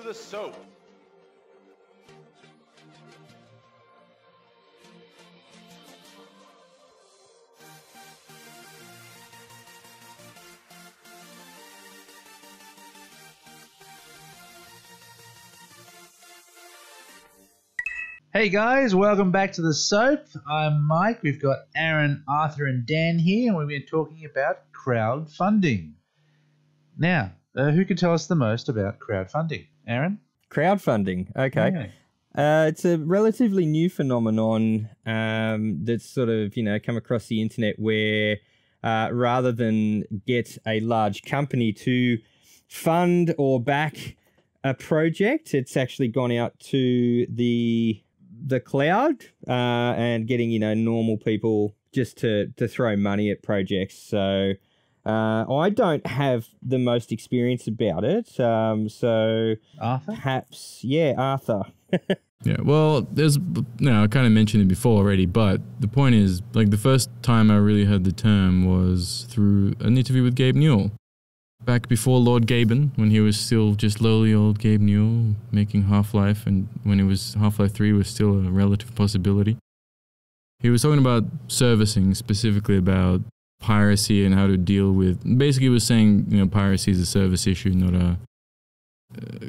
the S.O.A.P. Hey guys, welcome back to the S.O.A.P. I'm Mike. We've got Aaron, Arthur, and Dan here, and we've been talking about crowdfunding. Now, who can tell us the most about crowdfunding? Aaron? Crowdfunding, okay. Yeah. It's a relatively new phenomenon that's sort of, come across the internet where rather than get a large company to fund or back a project, it's actually gone out to the cloud and getting, normal people just to throw money at projects. So I don't have the most experience about it. So Arthur? Perhaps, Arthur. Yeah, well, I kind of mentioned it before already, but the point is, like, the first time I really heard the term was through an interview with Gabe Newell. Back before Lord Gaben, when he was still just lowly old Gabe Newell making Half-Life, and when it was Half-Life 3 was still a relative possibility. He was talking about servicing, specifically about piracy and how to deal with... Basically, he was saying, piracy is a service issue, not a...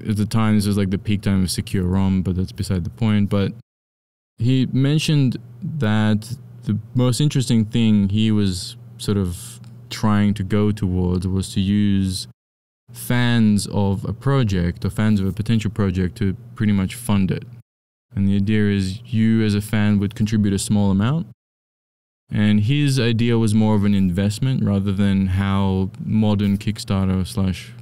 at the time, this was like the peak time of secure ROM, but that's beside the point. But he mentioned that the most interesting thing he was sort of trying to go towards was to use fans of a project or fans of a potential project to pretty much fund it. And the idea is you as a fan would contribute a small amount. And his idea was more of an investment rather than how modern Kickstarter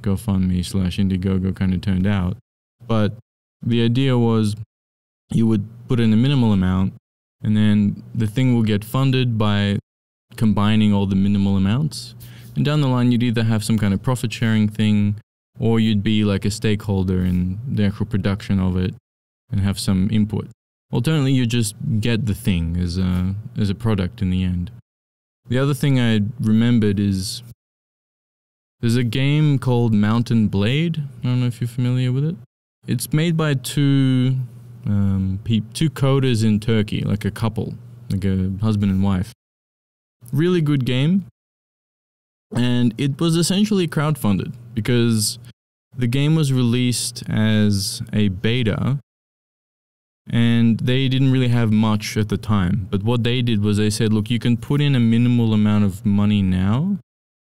/ GoFundMe / Indiegogo kind of turned out. But the idea was you would put in a minimal amount and then the thing will get funded by combining all the minimal amounts. And down the line, you'd either have some kind of profit sharing thing or you'd be like a stakeholder in the actual production of it and have some input. Alternately, you just get the thing as a product in the end. The other thing I remembered is there's a game called Mountain Blade. I don't know if you're familiar with it. It's made by two coders in Turkey, like a couple, like a husband and wife. Really good game. And it was essentially crowdfunded because the game was released as a beta and they didn't really have much at the time. But what they did was they said, look, you can put in a minimal amount of money now.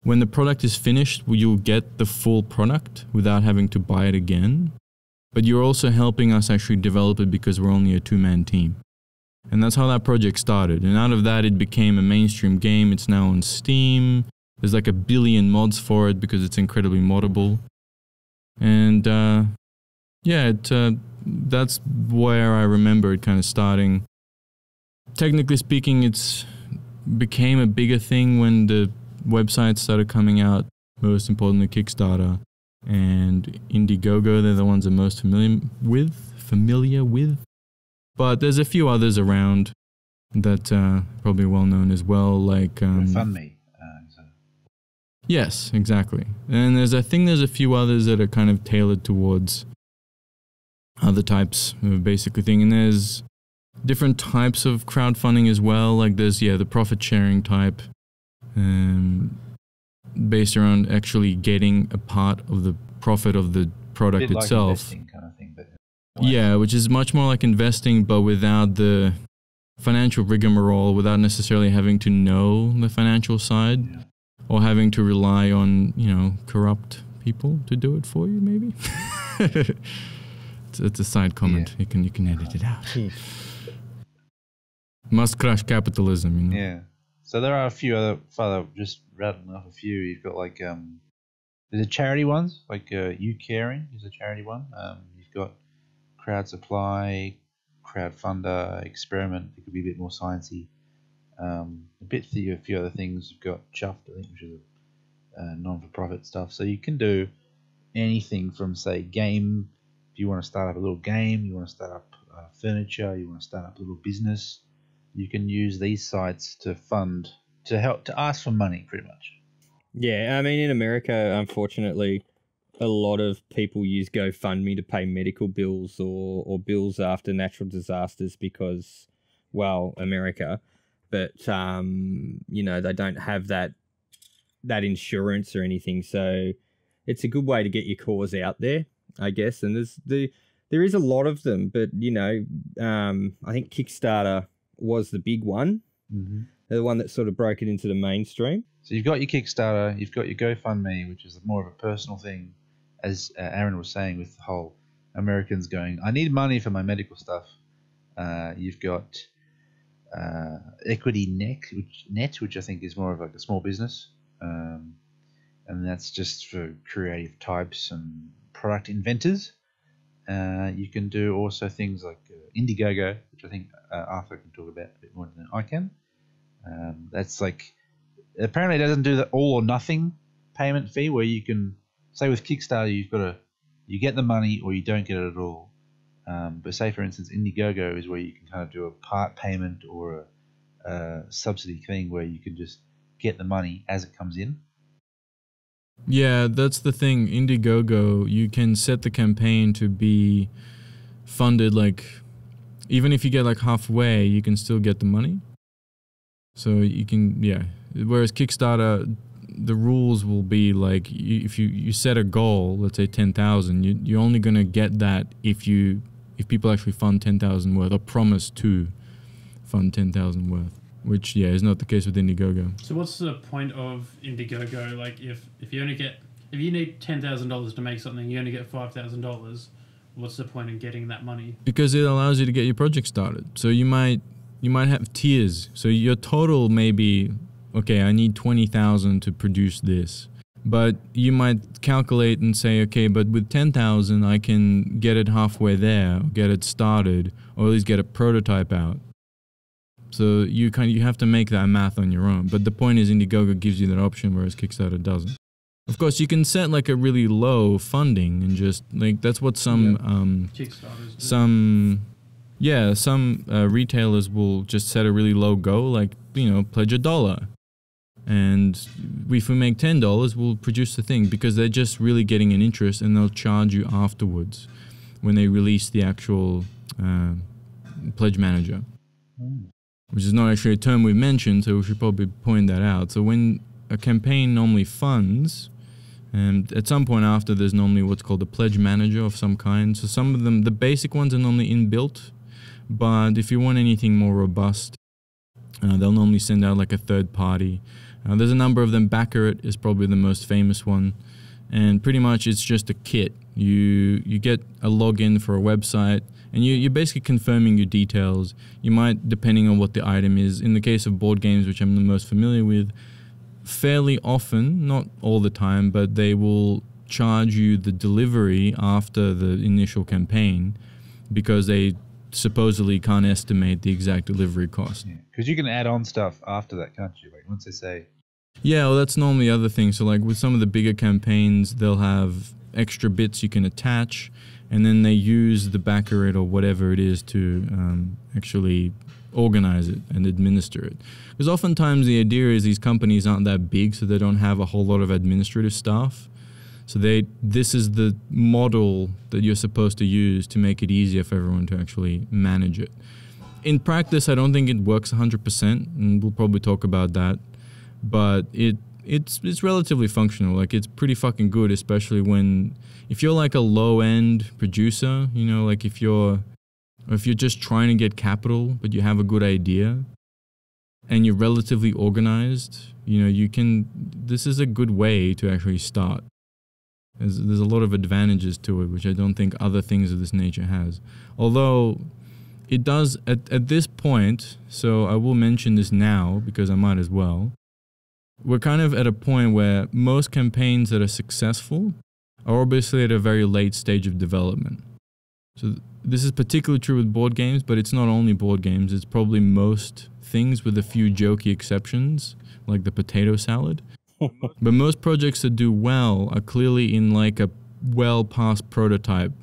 When the product is finished, you'll get the full product without having to buy it again. But you're also helping us actually develop it because we're only a two-man team. And that's how that project started. And out of that, it became a mainstream game. It's now on Steam. There's like 1 billion mods for it because it's incredibly moddable. And that's where I remember it kind of starting. Technically speaking, it's became a bigger thing when the websites started coming out, most importantly Kickstarter and Indiegogo. They're the ones I'm most familiar with. But there's a few others around that probably well known as well, like GoFundMe. Yes, exactly. And there's a few others that are kind of tailored towards other types of basically thing. And there's different types of crowdfunding as well. Like there's the profit sharing type, based around actually getting a part of the profit of the product Bit itself. Like investing kind of thing, but yeah, which is much more like investing, but without the financial rigmarole, without necessarily having to know the financial side. Yeah. Or having to rely on, corrupt people to do it for you, maybe? It's a side comment. Yeah. You can edit it out. Must crush capitalism, Yeah. So there are a few other, just rattling off a few. You've got like, there's a charity ones, like You Caring is a charity one. You've got Crowd Supply, Crowdfunder, Experiment. It could be a bit more sciencey. A few other things. You've got Chuffed, I think, which is a non-for-profit stuff. So you can do anything from, say, game. If you want to start up a little game, you want to start up furniture, you want to start up a little business, you can use these sites to fund, to ask for money, pretty much. Yeah, I mean, in America, unfortunately, a lot of people use GoFundMe to pay medical bills or bills after natural disasters because, well, America, but you know, they don't have that insurance or anything. So it's a good way to get your cause out there, I guess. And there is a lot of them, but you know, I think Kickstarter was the big one, the one that sort of broke it into the mainstream. So you've got your Kickstarter, you've got your GoFundMe, which is more of a personal thing, as Aaron was saying, with the whole Americans going, I need money for my medical stuff. You've got Equity Net, which I think is more of like a small business, and that's just for creative types and product inventors. You can do also things like Indiegogo, which I think Arthur can talk about a bit more than I can. That's like, apparently it doesn't do the all or nothing payment fee where you can say with Kickstarter you get the money or you don't get it at all. But say for instance Indiegogo is where you can kind of do a part payment or a subsidy thing where you can just get the money as it comes in. Yeah, that's the thing. Indiegogo, you can set the campaign to be funded, like, even if you get like halfway, you can still get the money. So you can, yeah. Whereas Kickstarter, the rules will be like, if you set a goal, let's say 10,000, you're only going to get that if people actually fund 10,000 worth or promise to fund 10,000 worth. Which, yeah, is not the case with Indiegogo. So what's the point of Indiegogo? Like, if you need $10,000 to make something, you only get $5,000. What's the point in getting that money? Because it allows you to get your project started. So you might have tiers. So your total may be, okay, I need 20,000 to produce this. But you might calculate and say, okay, but with 10,000, I can get it halfway there, get it started, or at least get a prototype out. So you have to make that math on your own. But the point is Indiegogo gives you that option, whereas Kickstarter doesn't. Of course, you can set like a really low funding and just like that's what some retailers will just set a really low goal, like, you know, pledge $1. And if we make $10, we'll produce the thing, because they're just really getting an interest, and they'll charge you afterwards when they release the actual pledge manager. Which is not actually a term we mentioned, so we should probably point that out. So when a campaign normally funds, and at some point after, there's normally what's called a pledge manager of some kind. So some of them, the basic ones are normally inbuilt, but if you want anything more robust, they'll normally send out like a third party. There's a number of them. Baccarat is probably the most famous one, and pretty much it's just a kit. You get a login for a website, and you're basically confirming your details. You might, depending on what the item is, in the case of board games, which I'm the most familiar with, fairly often, not all the time, but they will charge you the delivery after the initial campaign, because they supposedly can't estimate the exact delivery cost. Because you can add on stuff after that, can't you? Like once they say... Yeah, well, that's normally the other thing. So like with some of the bigger campaigns, they'll have extra bits you can attach, and then they use the Baccarat or whatever it is to actually organize it and administer it. Because oftentimes the idea is these companies aren't that big, so they don't have a whole lot of administrative staff. So this is the model that you're supposed to use to make it easier for everyone to actually manage it. In practice, I don't think it works 100%, and we'll probably talk about that. But it's relatively functional. Like, it's pretty fucking good, especially if you're like a low-end producer, you know, like if you're just trying to get capital, but you have a good idea and you're relatively organized, you know, this is a good way to actually start. There's a lot of advantages to it, which I don't think other things of this nature has. Although it does at this point, so I will mention this now because I might as well. We're kind of at a point where most campaigns that are successful are obviously at a very late stage of development. So this is particularly true with board games, but it's not only board games. It's probably most things, with a few jokey exceptions, like the potato salad. But most projects that do well are clearly in like a well past prototype.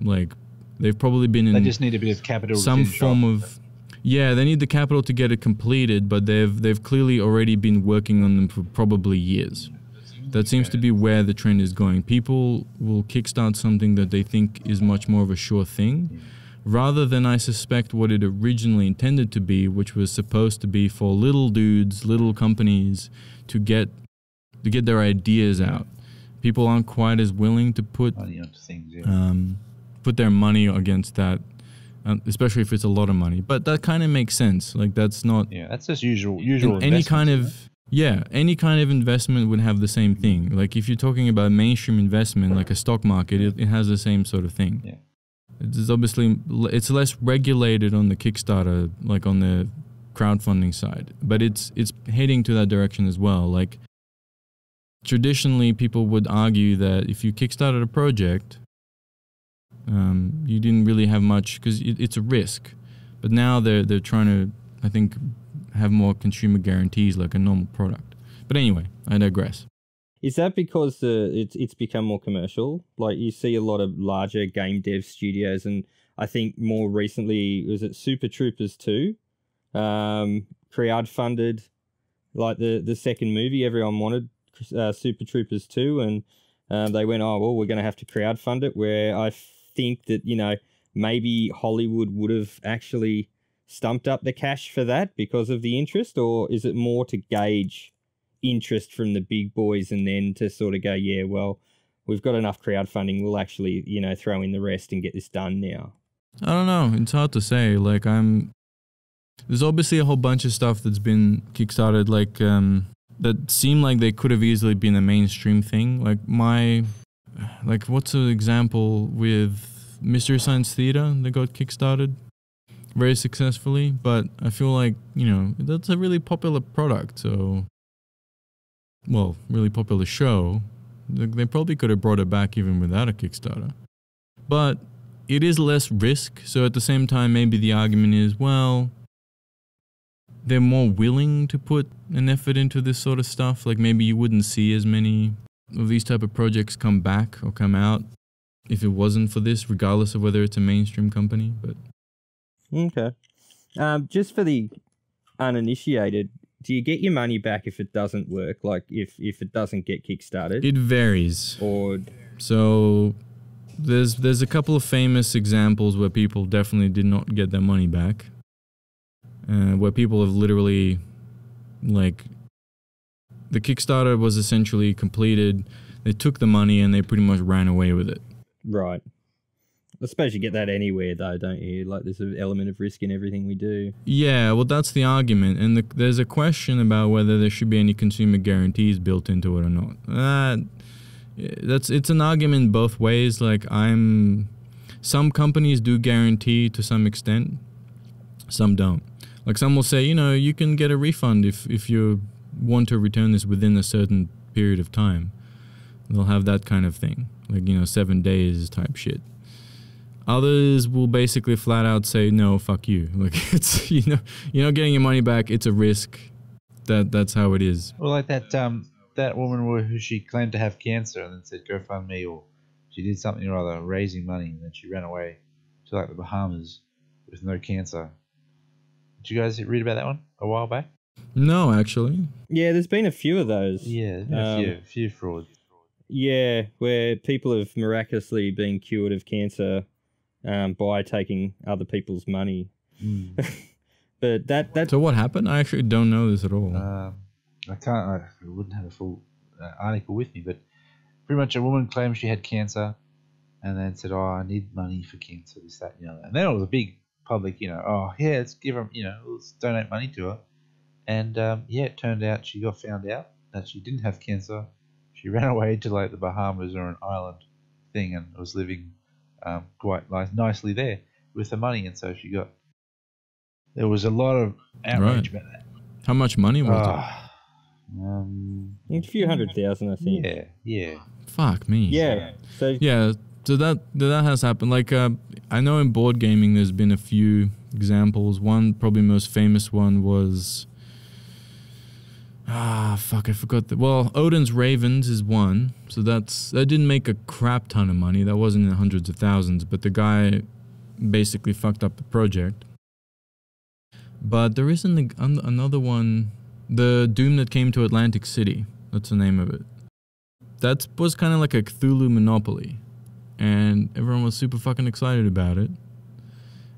Like they've probably been in. They just need a bit of capital. Some form of. Yeah, they need the capital to get it completed, but they've clearly already been working on them for probably years. That seems to be where the trend is going. People will kickstart something that they think is much more of a sure thing, rather than, I suspect, what it originally intended to be, which was supposed to be for little dudes, little companies to get their ideas out. People aren't quite as willing to put money onto things, put their money against that, especially if it's a lot of money. But that kind of makes sense. Like, that's not... Yeah, that's just usual any kind of... Yeah, any kind of investment would have the same thing. Like, if you're talking about mainstream investment, like a stock market, it has the same sort of thing. Yeah. It's obviously, it's less regulated on the Kickstarter, like on the crowdfunding side, but it's heading to that direction as well. Like, traditionally, people would argue that if you kickstarted a project, you didn't really have much because it's a risk. But now they're trying to, I think, have more consumer guarantees like a normal product. But anyway, I digress. Is that because it's become more commercial? Like, you see a lot of larger game dev studios, and I think more recently, was it Super Troopers 2? Crowdfunded, like the second movie. Everyone wanted Super Troopers 2, and they went, oh, well, we're going to have to crowdfund it, where I think that, you know, maybe Hollywood would have actually stumped up the cash for that because of the interest, or is it more to gauge interest from the big boys and then to sort of go, yeah, well, we've got enough crowdfunding, we'll actually, you know, throw in the rest and get this done now? I don't know. It's hard to say. Like, there's obviously a whole bunch of stuff that's been kickstarted, like, that seem like they could have easily been a mainstream thing. Like what's an example with Mystery Science Theater that got kickstarted very successfully, but I feel like, you know, that's a really popular product, so, well, really popular show. They probably could have brought it back even without a Kickstarter. But it is less risk, so at the same time, maybe the argument is, well, they're more willing to put an effort into this sort of stuff. Like, maybe you wouldn't see as many of these type of projects come back or come out if it wasn't for this, regardless of whether it's a mainstream company. But okay. Just for the uninitiated, do you get your money back if it doesn't work? Like, if it doesn't get kickstarted? It varies. Or so there's a couple of famous examples where people definitely did not get their money back. Where people have literally, like, the Kickstarter was essentially completed, they took the money and they pretty much ran away with it. Right. I suppose you get that anywhere, though, don't you? Like, there's an element of risk in everything we do. Yeah, well, that's the argument. And there's a question about whether there should be any consumer guarantees built into it or not. It's an argument both ways. Like, some companies do guarantee to some extent, some don't. Like, some will say, you know, you can get a refund if you want to return this within a certain period of time. They'll have that kind of thing. Like, you know, 7 days type shit. Others will basically flat out say, no, fuck you. Like, it's, you know, you're not getting your money back. It's a risk. That's how it is. Well, like that woman who she claimed to have cancer and then said, go fund me, or she did something or other, raising money, and then she ran away to, like, the Bahamas with no cancer. Did you guys read about that one a while back? No, actually. Yeah, there's been a few of those. Yeah, a few frauds. Yeah, where people have miraculously been cured of cancer by taking other people's money. But that. So what happened? I actually don't know this at all. I wouldn't have a full article with me, but pretty much a woman claimed she had cancer, and then said, "Oh, I need money for cancer, this, that, and the other." And then it was a big public, you know, "Oh yeah, let's give her, you know, let's donate money to her." And yeah, it turned out she got found out that she didn't have cancer. She ran away to, like, the Bahamas or an island thing, and was living quite nicely there with the money. And so there was a lot of outrage about that. How much money was a few $100,000, I think. Yeah. Fuck me. Yeah. So that has happened. Like, I know in board gaming there's been a few examples. One, probably most famous one, was I forgot well, Odin's Ravens is one. So that didn't make a crap ton of money. That wasn't in the hundreds of thousands, but the guy basically fucked up the project. But there is another one, the Doom that came to Atlantic City. That's the name of it. that was kind of like a Cthulhu Monopoly. And everyone was super fucking excited about it.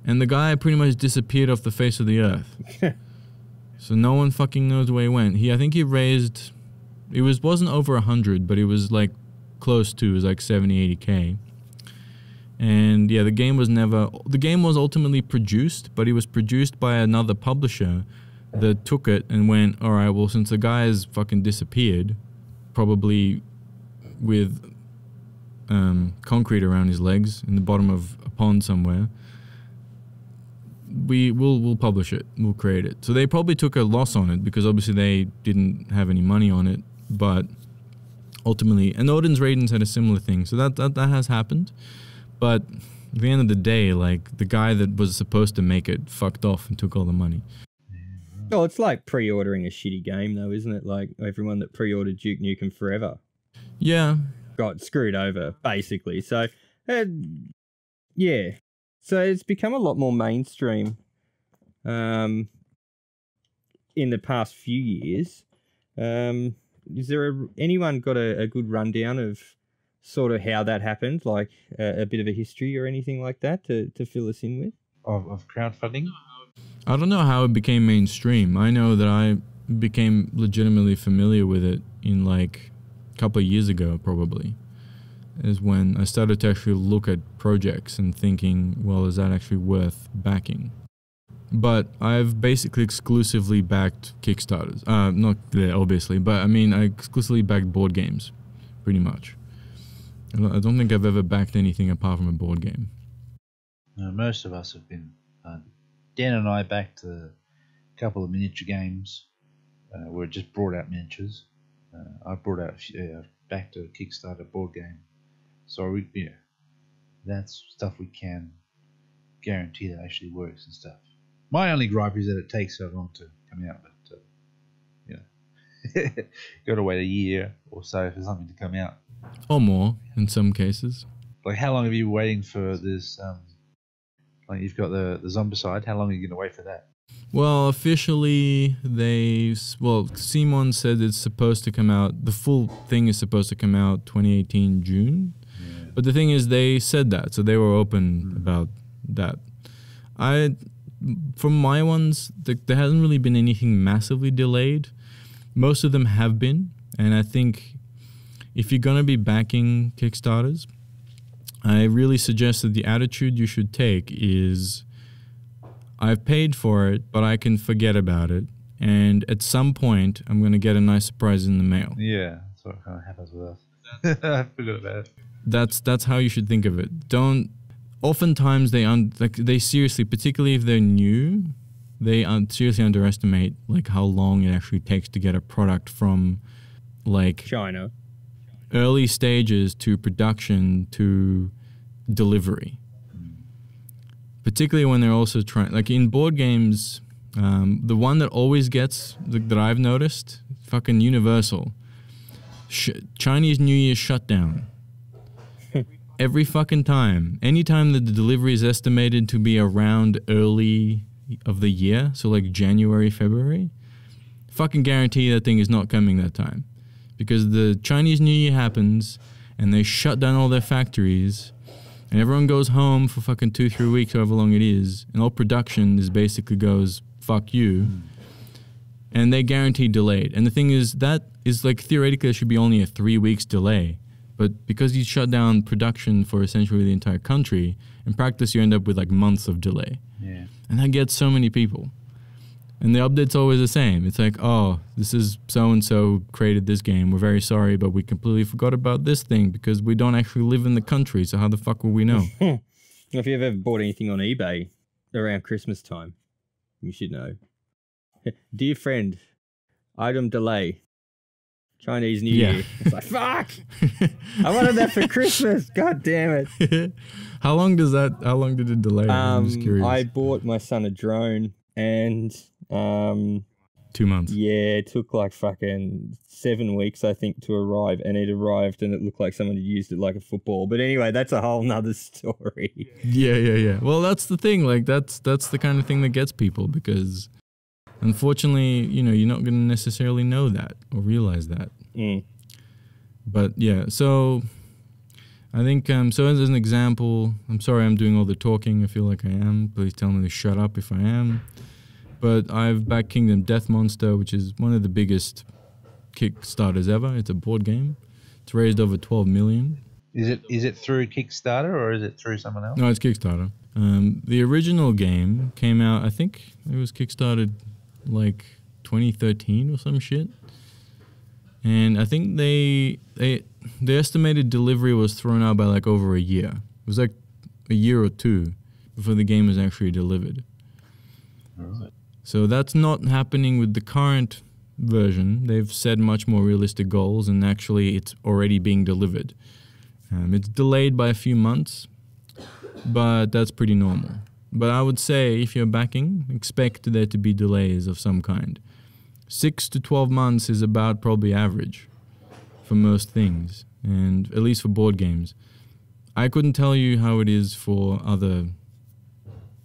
And the guy pretty much disappeared off the face of the earth. So no one fucking knows where he went. I think he raised, wasn't over 100, but it was like close to, it was like 70, 80K. And yeah, the game was ultimately produced, but it was produced by another publisher that took it and went, all right, well, since the guy has fucking disappeared, probably with concrete around his legs in the bottom of a pond somewhere, we'll publish it, we'll create it. So they probably took a loss on it because obviously they didn't have any money on it, but ultimately, and Odin's Raidens had a similar thing, so that has happened. But at the end of the day, like, the guy that was supposed to make it fucked off and took all the money. Oh, it's like pre-ordering a shitty game, though, isn't it? Like, everyone that pre-ordered Duke Nukem Forever Yeah. got screwed over, basically. So, yeah. So it's become a lot more mainstream in the past few years. Is there anyone got a good rundown of sort of how that happened, like a bit of a history or anything like that to fill us in with? Of crowdfunding? I don't know how it became mainstream. I know that I became legitimately familiar with it in like a couple of years ago, probably, is when I started to actually look at projects and thinking, well, is that actually worth backing? But I've basically exclusively backed Kickstarters. Not there, obviously, but I mean, I exclusively backed board games, pretty much. I don't think I've ever backed anything apart from a board game. Most of us have been. Dan and I backed a couple of miniature games. We just brought out miniatures. I brought out backed a Kickstarter board game. So that's stuff we can guarantee that actually works and stuff. My only gripe is that it takes so long to come out. But got to wait a year or so for something to come out. Or more, in some cases. Like, how long have you been waiting for this? Like, you've got the Zombicide. How long are you going to wait for that? Well, officially, Simon said it's supposed to come out, the full thing is supposed to come out 2018 June. Yeah. But the thing is, they said that, so they were open about that. From my ones, there hasn't really been anything massively delayed. Most of them have been, and I think if you're going to be backing Kickstarters, I really suggest that the attitude you should take is, I've paid for it, but I can forget about it, and at some point, I'm going to get a nice surprise in the mail. Yeah, that's what kind of happens with us. I forgot about it. That's how you should think of it. Oftentimes they seriously, particularly if they're new, they seriously underestimate like how long it actually takes to get a product from like China, early stages to production to delivery. Particularly when they're also trying, like in board games, the one that always gets, that I've noticed, fucking Universal. Chinese New Year shutdown. Every fucking time. Anytime that the delivery is estimated to be around early of the year, so like January, February, fucking guarantee that thing is not coming that time. Because the Chinese New Year happens, and they shut down all their factories, and everyone goes home for fucking 2-3 weeks, however long it is, and all production is basically goes, fuck you, and they guarantee delayed. And the thing is, that is like, theoretically, there should be only a 3 weeks delay, but because you shut down production for essentially the entire country, in practice you end up with like months of delay. Yeah. And that gets so many people. And the update's always the same. It's like, oh, this is so-and-so created this game. We're very sorry, but we completely forgot about this thing because we don't actually live in the country, so how the fuck will we know? If you've ever bought anything on eBay around Christmas time, you should know. Dear friend, item delay. Chinese New Year. It's like, fuck! I wanted that for Christmas. God damn it. How long did it delay? I'm just curious. I bought my son a drone and 2 months. Yeah, it took like fucking 7 weeks, I think, to arrive, and it arrived and it looked like someone had used it like a football. But anyway, that's a whole nother story. Yeah. Well, that's the thing. Like, that's the kind of thing that gets people, because unfortunately, you're not going to necessarily know that or realize that. But yeah, so I think, so as an example, I'm sorry I'm doing all the talking. I feel like I am. Please tell me to shut up if I am. But I've backed Kingdom Death Monster, which is one of the biggest Kickstarters ever. It's a board game. It's raised over 12 million. Is it through Kickstarter or is it through someone else? No, it's Kickstarter. The original game came out, I think it was Kickstarted like 2013 or some shit. And I think the estimated delivery was thrown out by like over a year. It was like a year or two before the game was actually delivered. Right. So that's not happening with the current version. They've set much more realistic goals, and actually it's already being delivered. It's delayed by a few months, but that's pretty normal. But I would say if you're backing, expect there to be delays of some kind. 6 to 12 months is about probably average for most things, and at least for board games. I couldn't tell you how it is for other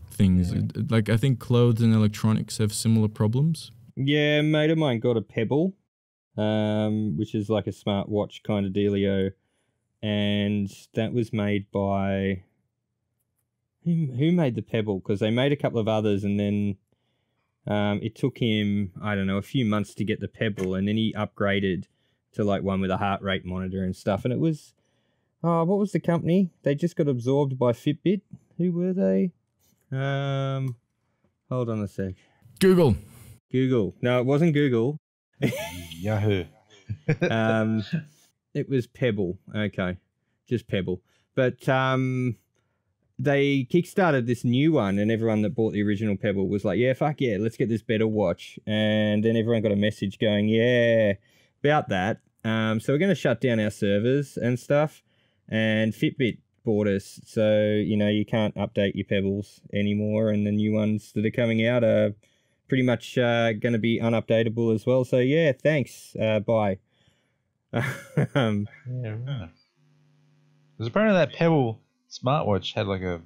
things. Like, I think clothes and electronics have similar problems. Yeah, a mate of mine got a Pebble, which is like a smartwatch kind of dealio, and that was made by... Who made the Pebble? Because they made a couple of others, and then it took him, I don't know, a few months to get the Pebble, and then he upgraded to like one with a heart rate monitor and stuff. And it was, what was the company? They just got absorbed by Fitbit. Who were they? Hold on a sec. Google. No, it wasn't Google. Yahoo. It was Pebble. Okay, just Pebble. But they kickstarted this new one, and everyone that bought the original Pebble was like, yeah, fuck yeah, let's get this better watch. And then everyone got a message going, yeah, about that. So we're going to shut down our servers and stuff. And Fitbit bought us. So, you know, you can't update your Pebbles anymore. And the new ones that are coming out are pretty much going to be unupdatable as well. So, yeah, thanks. Bye. Yeah, right. Because apparently that Pebble smartwatch had like a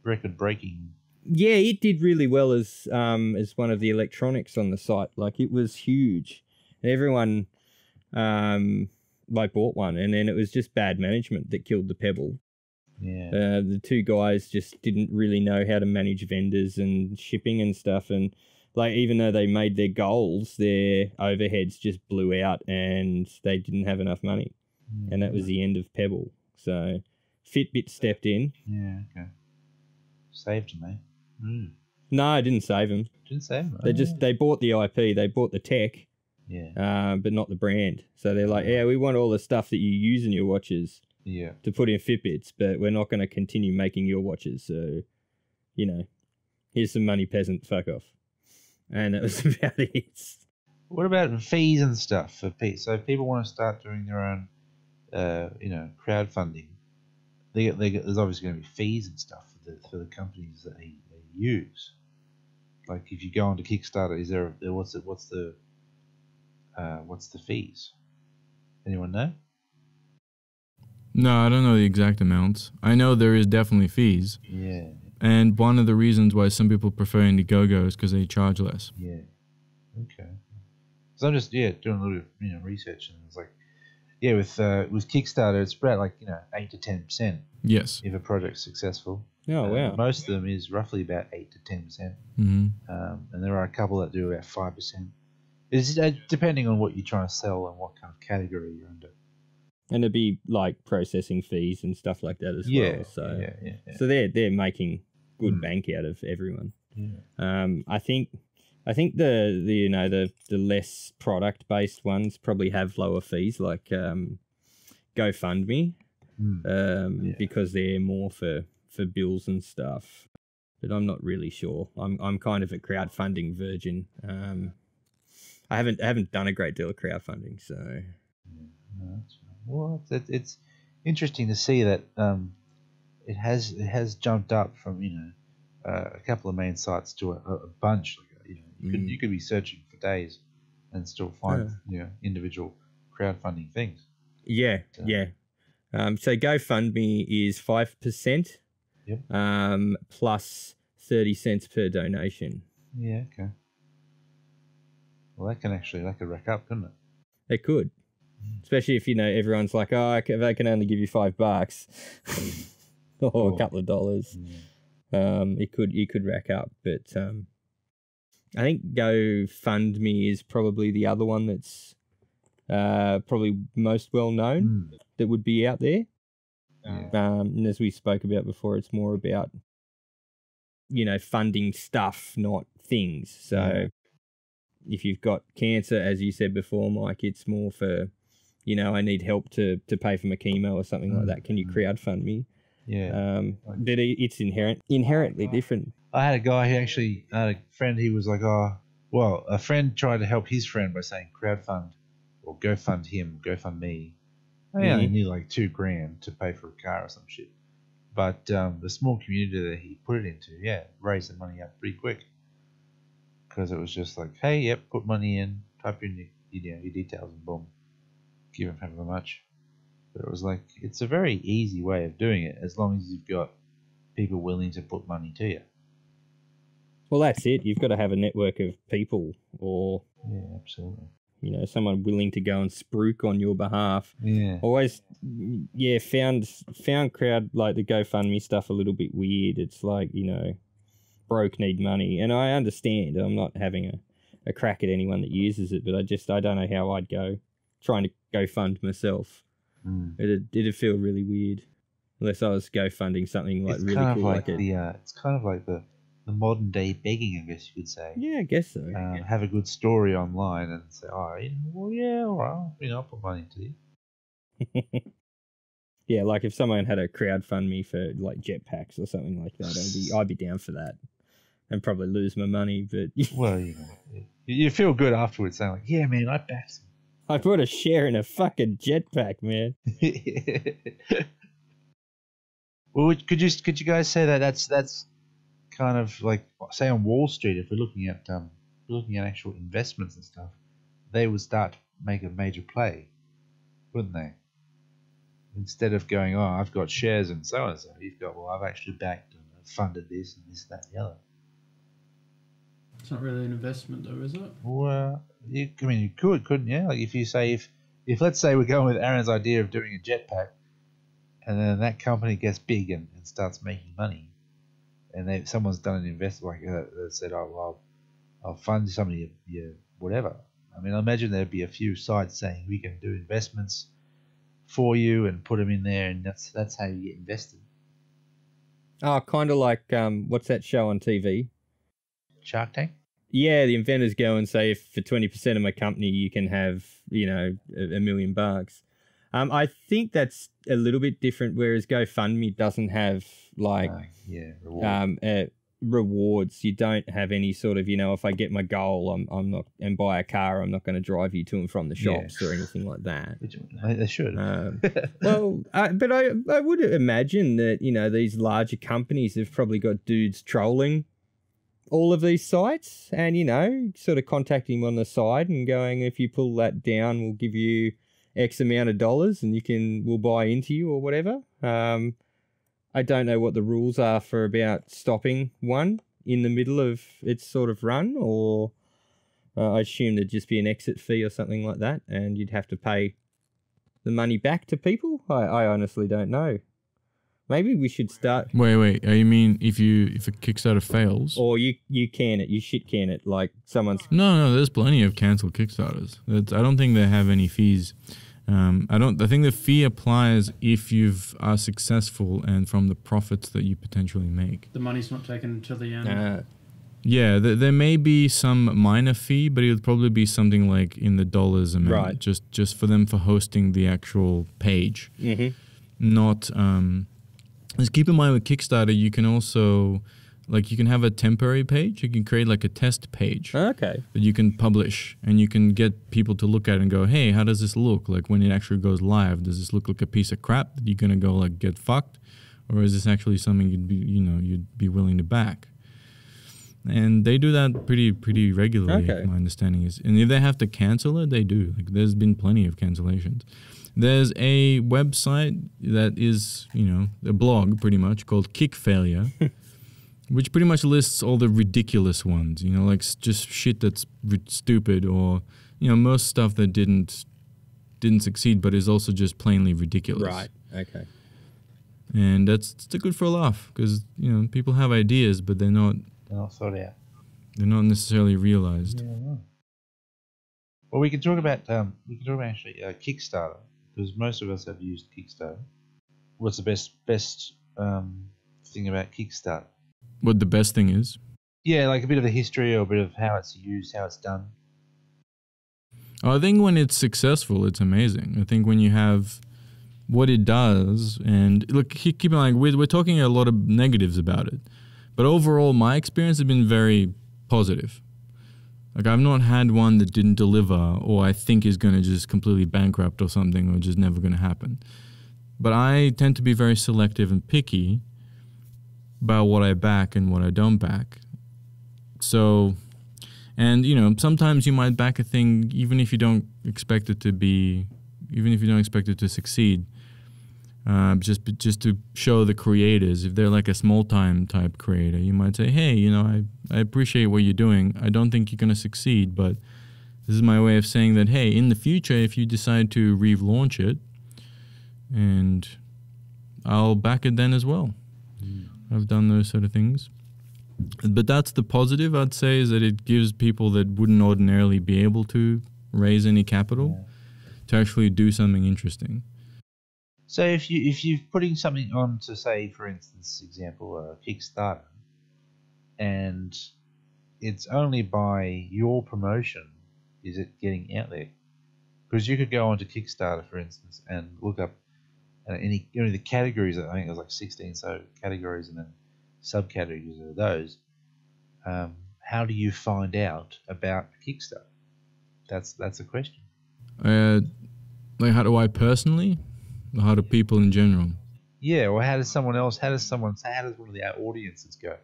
record-breaking. Yeah, it did really well as one of the electronics on the site. Like, it was huge. And everyone like bought one, and then it was just bad management that killed the Pebble. Yeah. The two guys just didn't really know how to manage vendors and shipping and stuff, and like even though they made their goals, their overheads just blew out, and they didn't have enough money, and that was the end of Pebble. So Fitbit stepped in. Yeah, okay. Saved them, eh? No, I didn't save them. Didn't save them. They bought the IP, they bought the tech, yeah, but not the brand. So they're like, yeah, we want all the stuff that you use in your watches. Yeah. To put in Fitbits, but we're not going to continue making your watches. So, you know, here's some money, peasant. Fuck off. And that was about it. What about fees and stuff for people? So if people want to start doing their own, crowdfunding, there's obviously going to be fees and stuff for the companies that they use. Like if you go onto Kickstarter, is there what's the fees? Anyone know? No, I don't know the exact amounts. I know there is definitely fees. Yeah. And one of the reasons why some people prefer Indiegogo is because they charge less. Yeah. Okay. So I'm just doing a little research, and it's like with Kickstarter it's about like 8 to 10%. Yes. If a project's successful. Oh wow. Most of them is roughly about 8 to 10%. Mm-hmm. And there are a couple that do about 5%. It's depending on what you're trying to sell and what kind of category you're under. And it'd be like processing fees and stuff like that as well. So yeah. so they're making good bank out of everyone. Yeah. I think the less product based ones probably have lower fees, like GoFundMe, because they're more for bills and stuff. But I'm not really sure. I'm kind of a crowdfunding virgin. I haven't done a great deal of crowdfunding, so. No, that's right. Well, it's interesting to see that it has jumped up from a couple of main sites to a bunch. You could be searching for days and still find individual crowdfunding things. Yeah, so. yeah. So GoFundMe is 5%. Yep. Plus 30 cents per donation. Yeah. Okay. Well, that could rack up, couldn't it? It could. Especially if, everyone's like, oh, they can only give you $5 or a couple of dollars. Yeah. You could rack up. But I think GoFundMe is probably the other one that's probably most well known that would be out there. Yeah. And as we spoke about before, it's more about, funding stuff, not things. So if you've got cancer, as you said before, Mike, it's more for, I need help to pay for my chemo or something like that. Can you crowdfund me? Yeah. But it's inherently different. I had a guy who actually had a friend. He was like, a friend tried to help his friend by saying crowdfund or GoFund him, GoFund me. He only needed like $2,000 to pay for a car or some shit. But the small community that he put it into, raised the money up pretty quick. Because it was just like, hey, put money in, type in your details, and boom, give him however much. But it was like, it's a very easy way of doing it as long as you've got people willing to put money to you. Well, that's it. You've got to have a network of people, or absolutely. Someone willing to go and spruik on your behalf. Yeah. Always, found crowd like the GoFundMe stuff a little bit weird. It's like, broke need money, and I understand. I'm not having a crack at anyone that uses it, but I don't know how I'd go trying to GoFund myself. It'd feel really weird unless I was GoFunding something like really cool. It's kind of like the modern day begging, I guess you could say. Yeah, I guess so. Have a good story online and say, all right, I'll put money into you. Yeah, like if someone had a crowdfund me for like jetpacks or something like that, I'd be down for that, and probably lose my money. But well, you feel good afterwards, saying like, yeah, man, I backed him. I put a share in a fucking jetpack, man. Well, could you guys say that's kind of like, say, on Wall Street, if we're looking at actual investments and stuff, they would start to make a major play, wouldn't they? Instead of going, I've got shares and so, you've got, I've actually backed and funded this and this, that, and the other. It's not really an investment, though, is it? Well, you could, couldn't you? Like if you say, if let's say we're going with Aaron's idea of doing a jetpack, and then that company gets big and starts making money, and someone's done an investment like that said, I'll fund some of your whatever. I mean, I imagine there'd be a few sites saying we can do investments for you and put them in there, and that's how you get invested. Oh, kind of like what's that show on TV? Shark Tank? Yeah, the inventors go and say, if for 20% of my company you can have, $1 million. I think that's a little bit different, whereas GoFundMe doesn't have rewards. You don't have any sort of, if I get my goal, I'm not, and buy a car, I'm not going to drive you to and from the shops or anything like that. They should. But I would imagine that, these larger companies have probably got dudes trolling all of these sites and, sort of contacting them on the side and going, if you pull that down, we'll give you X amount of dollars and we'll buy into you or whatever. I don't know what the rules are for about stopping one in the middle of its sort of run, or I assume there'd just be an exit fee or something like that, and you'd have to pay the money back to people. I honestly don't know. Maybe we should start. Wait. You mean if a Kickstarter fails, or you can it, you shit can it, like someone's. No. There's plenty of cancelled Kickstarters. I don't think they have any fees. I think the fee applies if you are successful and from the profits that you potentially make. The money's not taken until the end. Yeah, there may be some minor fee, but it would probably be something like in the dollars amount, right? Just for them for hosting the actual page. Mm-hmm. Not. Just keep in mind with Kickstarter, you can also, you can have a temporary page. You can create a test page. Okay. That you can publish, and you can get people to look at it and go, hey, how does this look? When it actually goes live, does this look like a piece of crap that you're gonna go get fucked, or is this actually something you'd be willing to back? And they do that pretty regularly. Okay. My understanding is, and if they have to cancel it, they do. There's been plenty of cancellations. There's a website that is, a blog pretty much called Kickfails, which pretty much lists all the ridiculous ones, just shit that's stupid, or, most stuff that didn't didn't succeed, but is also just plainly ridiculous. Right. Okay. And that's good for a laugh, because people have ideas, but they're not thought out. They're not necessarily realized. Yeah, right. Well, we can talk about actually Kickstarter, because most of us have used Kickstarter. What's the best thing about Kickstarter? What the best thing is? Yeah, like a bit of the history or a bit of how it's used, how it's done. I think when it's successful, it's amazing. I think when you have what it does, and look, keep in mind, we're talking a lot of negatives about it, but overall, my experience has been very positive. Like, I've not had one that didn't deliver, or I think is going to just completely bankrupt or something, or just never going to happen. But I tend to be very selective and picky about what I back and what I don't back. So, and sometimes you might back a thing even if you don't expect it to succeed. Just to show the creators, if they're like a small-time type creator, you might say, hey, I appreciate what you're doing. I don't think you're going to succeed, but this is my way of saying that, hey, in the future, if you decide to relaunch it, and I'll back it then as well. I've done those sort of things. But that's the positive, I'd say, is that it gives people that wouldn't ordinarily be able to raise any capital to actually do something interesting. So if you're putting something on to, say, for instance, example, Kickstarter, and it's only by your promotion is it getting out there, because you could go onto Kickstarter, for instance, and look up any the categories. I think there's like 16 categories, and then subcategories of those. How do you find out about Kickstarter? That's a question. Like, how do I personally? How do people in general? Yeah, or how does one of the audiences go?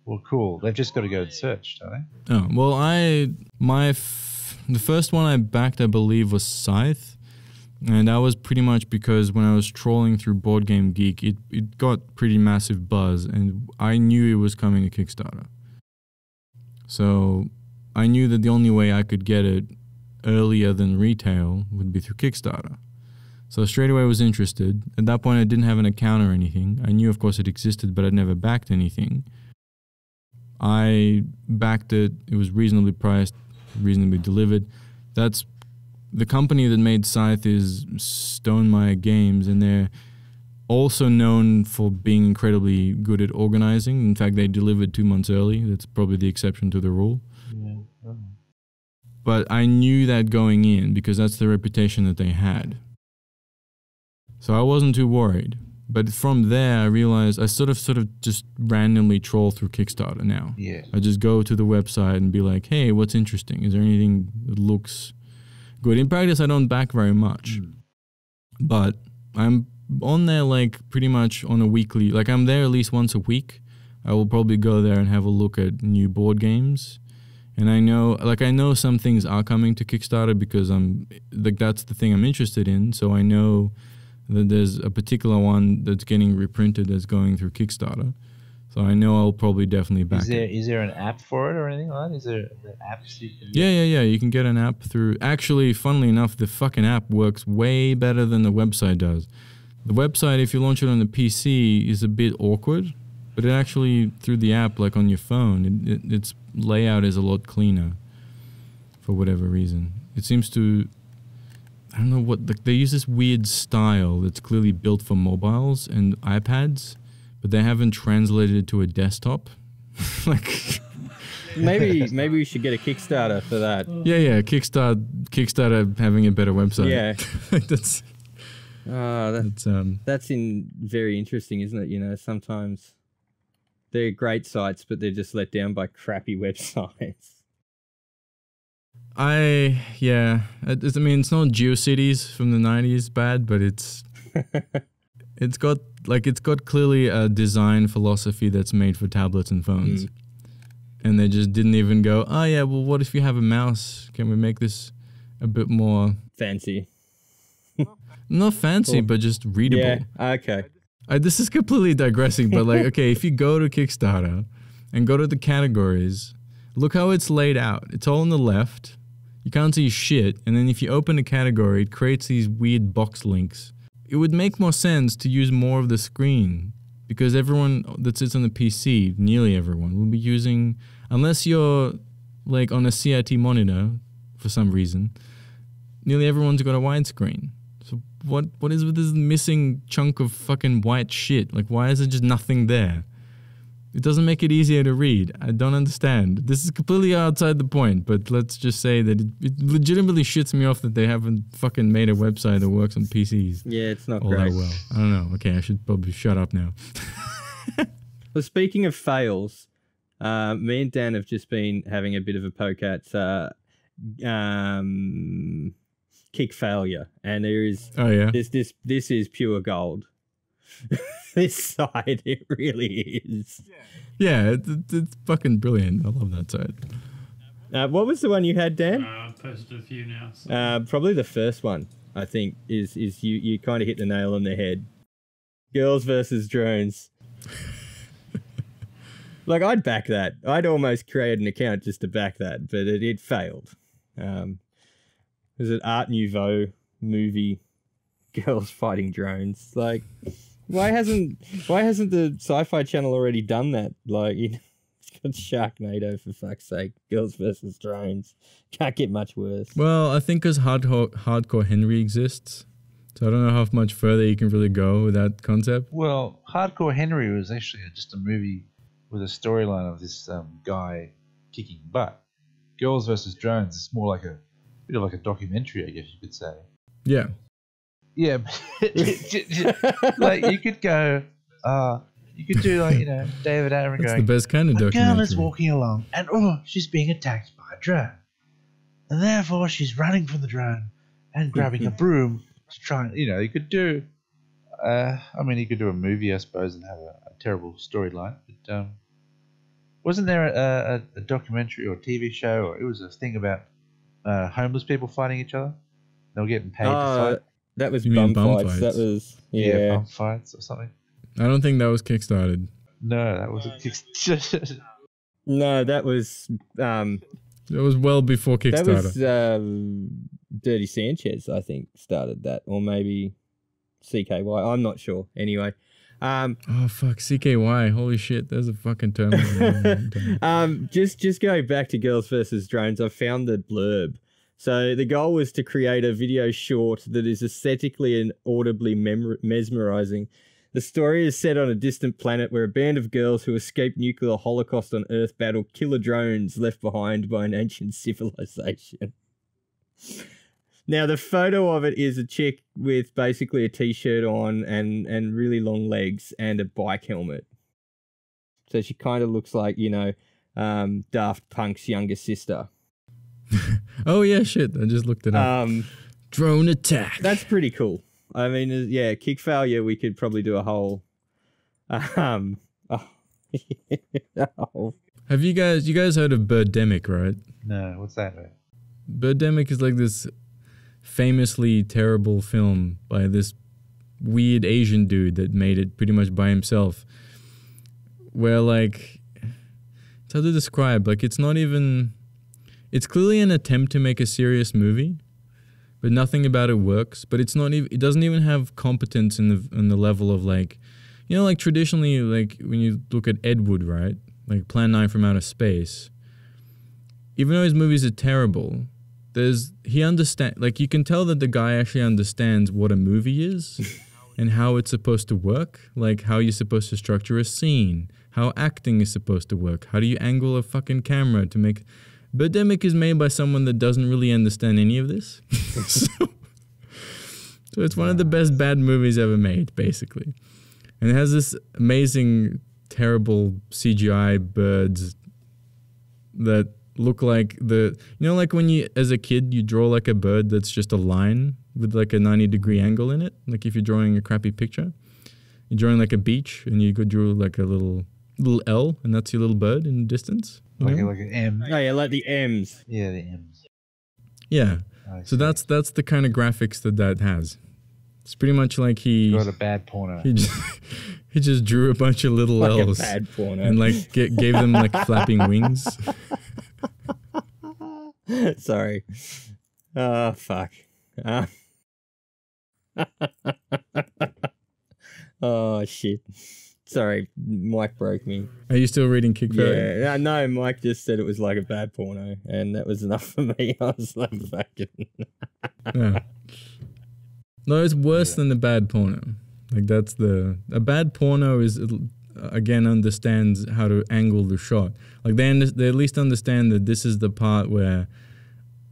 Well, cool. They've just got to go and search, don't they? Oh, well, the first one I backed, I believe, was Scythe. And that was pretty much because when I was trolling through Board Game Geek, it got pretty massive buzz, and I knew it was coming to Kickstarter. So I knew that the only way I could get it earlier than retail would be through Kickstarter. So straight away I was interested. At that point I didn't have an account or anything. I knew, of course, it existed, but I'd never backed anything. I backed it. It was reasonably priced, reasonably delivered. That's the company that made Scythe is Stonemaier Games, and they're also known for being incredibly good at organizing. In fact, they delivered 2 months early. That's probably the exception to the rule. Yeah. But I knew that going in because that's the reputation that they had. So I wasn't too worried. But from there, I realized I sort of just randomly troll through Kickstarter now. Yeah. I just go to the website and be like, hey, what's interesting? Is there anything that looks good? In practice, I don't back very much. But I'm on there like pretty much on a weekly, like I'm there at least once a week. I will probably go there and have a look at new board games. And I know some things are coming to Kickstarter because that's the thing I'm interested in. So I know that there's a particular one that's getting reprinted that's going through Kickstarter. So I know I'll probably definitely back it. Is there an app for it or anything like that? Is there apps you can Yeah. You can get an app through. Actually, funnily enough, the fucking app works way better than the website does. The website, if you launch it on the PC, is a bit awkward. But it actually, through the app, like on your phone, its layout is a lot cleaner for whatever reason. It seems to, I don't know what, they use this weird style that's clearly built for mobiles and iPads, but they haven't translated it to a desktop. Like, maybe we should get a Kickstarter for that. Yeah, Kickstarter having a better website. Yeah. That's very interesting, isn't it? You know, sometimes they're great sites, but they're just let down by crappy websites. I mean, it's not GeoCities from the 90s bad, but it's got clearly a design philosophy that's made for tablets and phones. And they just didn't even go, oh yeah, well, what if you have a mouse? Can we make this a bit more fancy? Not fancy, but just readable. Yeah, okay. This is completely digressing, but like, okay, if you go to Kickstarter and go to the categories, look how it's laid out. It's all on the left. You can't see shit. And then if you open a category, it creates these weird box links. It would make more sense to use more of the screen because everyone that sits on the PC, nearly everyone, will be using, unless you're like on a CRT monitor for some reason, nearly everyone's got a widescreen. So what is with this missing chunk of fucking white shit? Like, why is there just nothing there? It doesn't make it easier to read. I don't understand. This is completely outside the point, but let's just say that it legitimately shits me off that they haven't fucking made a website that works on PCs. Yeah, it's not all great. that well. I don't know. Okay, I should probably shut up now. Well, speaking of fails, me and Dan have just been having a bit of a poke at Kickfailure, and there is this is pure gold. This side, it really is. Yeah, it's fucking brilliant. I love that side. What was the one you had, Dan? I've posted a few now. So. Probably the first one, I think, is you kind of hit the nail on the head. Girls versus drones. Like, I'd back that. I'd almost create an account just to back that, but it failed. Was it Art Nouveau movie, girls fighting drones? Like, why hasn't the Sci-Fi Channel already done that? Like, you know, it's got Sharknado, for fuck's sake. Girls versus drones. Can't get much worse. Well, I think because Hardcore Henry exists, so I don't know how much further you can really go with that concept. Well, Hardcore Henry was actually just a movie with a storyline of this guy kicking butt. Girls versus Drones is more like a bit of like a documentary, I guess you could say. Yeah. Yeah, like you could go, you could do like, you know, David Attenborough That's going, the best kind of a documentary. girl is walking along and she's being attacked by a drone, and therefore she's running from the drone and grabbing a broom to try and, you know, you could do, I mean, you could do a movie, I suppose, and have a terrible storyline, but wasn't there a documentary or a TV show, or it was a thing about homeless people fighting each other? They were getting paid to fight. That was You bum mean bum fights. fights? That was Bum fights or something. I don't think that was kickstarted. No, that was a No, that was That was well before Kickstarter. that was Dirty Sanchez, I think, started that, or maybe CKY. I'm not sure. Anyway, Oh fuck, CKY! Holy shit, there's a fucking term. just going back to Girls versus Drones, I found the blurb. So the goal was to create a video short that is aesthetically and audibly mesmerizing. The story is set on a distant planet where a band of girls who escaped nuclear holocaust on Earth battle killer drones left behind by an ancient civilization. Now, the photo of it is a chick with basically a t-shirt on and really long legs and a bike helmet. So she kind of looks like, you know, Daft Punk's younger sister. Oh yeah, shit! I just looked it up. Drone attack. That's pretty cool. I mean, yeah, Kickfailure. We could probably do a whole. Have you guys heard of Birdemic, right? No, what's that, man? Birdemic is like this famously terrible film by this weird Asian dude that made it pretty much by himself. Where, like, it's hard to describe. Like, it's not even. It's clearly an attempt to make a serious movie, but nothing about it works. But it's not even. It doesn't even have competence in the level of, like, you know, like traditionally, like when you look at Ed Wood, right, like Plan 9 from Outer Space. Even though his movies are terrible, he understand. Like, you can tell that the guy actually understands what a movie is and how it's supposed to work. Like how you're supposed to structure a scene, how acting is supposed to work, how do you angle a fucking camera to make. Birdemic is made by someone that doesn't really understand any of this. So it's one of the best bad movies ever made, basically. And it has this amazing, terrible CGI birds that look like you know, like when you, as a kid, you draw like a bird that's just a line with like a 90-degree angle in it. Like if you're drawing a crappy picture, you're drawing like a beach and you could draw like a little L, and that's your little bird in the distance. Like an M. Oh yeah, like the M's. Yeah, the M's. Yeah. So that's the kind of graphics that has. It's pretty much like he got a bad porno. He just drew a bunch of little Like L's a bad porno. and like gave them like flapping wings. Sorry. Oh, fuck. Oh, shit. Sorry, Mike broke me. Are you still reading Kickfails? Yeah, no, Mike just said it was like a bad porno, and that was enough for me. I was like, fucking. Yeah. No, it's worse than a bad porno. Like a bad porno is again understands how to angle the shot. Like they at least understand that this is the part where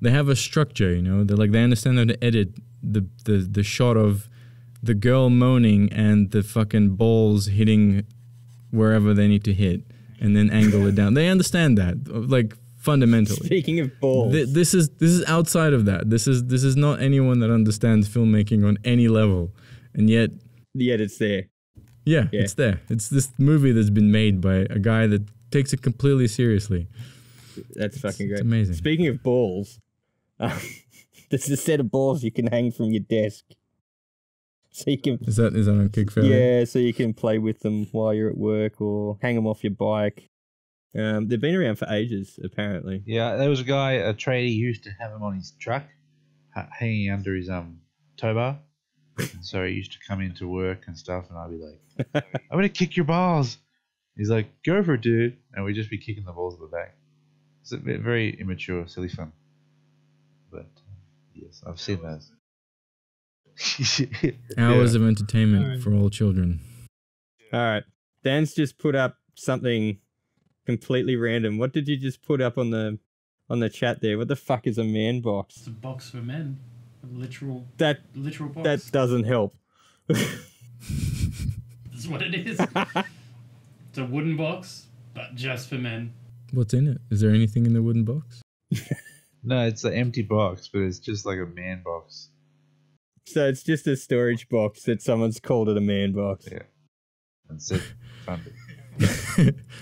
they have a structure. You know, they understand how to edit the shot of the girl moaning and the fucking balls hitting wherever they need to hit, and then angle it down. They understand that, like fundamentally. Speaking of balls, this is outside of that. This is not anyone that understands filmmaking on any level, and yet it's there. Yeah, it's there. It's this movie that's been made by a guy that takes it completely seriously. That's fucking great. It's amazing. Speaking of balls, there's a set of balls you can hang from your desk. So you can. Is that on Kickfails? Yeah, so you can play with them while you're at work or hang them off your bike. They've been around for ages, apparently. Yeah, there was a guy, a tradie, who used to have them on his truck, hanging under his tow bar. So he used to come into work and stuff, and I'd be like, I'm going to kick your balls. He's like, go for it, dude. And we'd just be kicking the balls at the back. It's a bit very immature, silly fun. But, yes, I've seen those. Hours of entertainment for all children. All right. Dan's just put up something completely random. What did you just put up on the chat there? What the fuck is a man box? It's a box for men. A literal box. That doesn't help. That's what it is. It's a wooden box, but just for men. What's in it? Is there anything in the wooden box? No, it's an empty box, but it's just like a man box. So it's just a storage box that someone's called it a man box. Yeah. And said funded.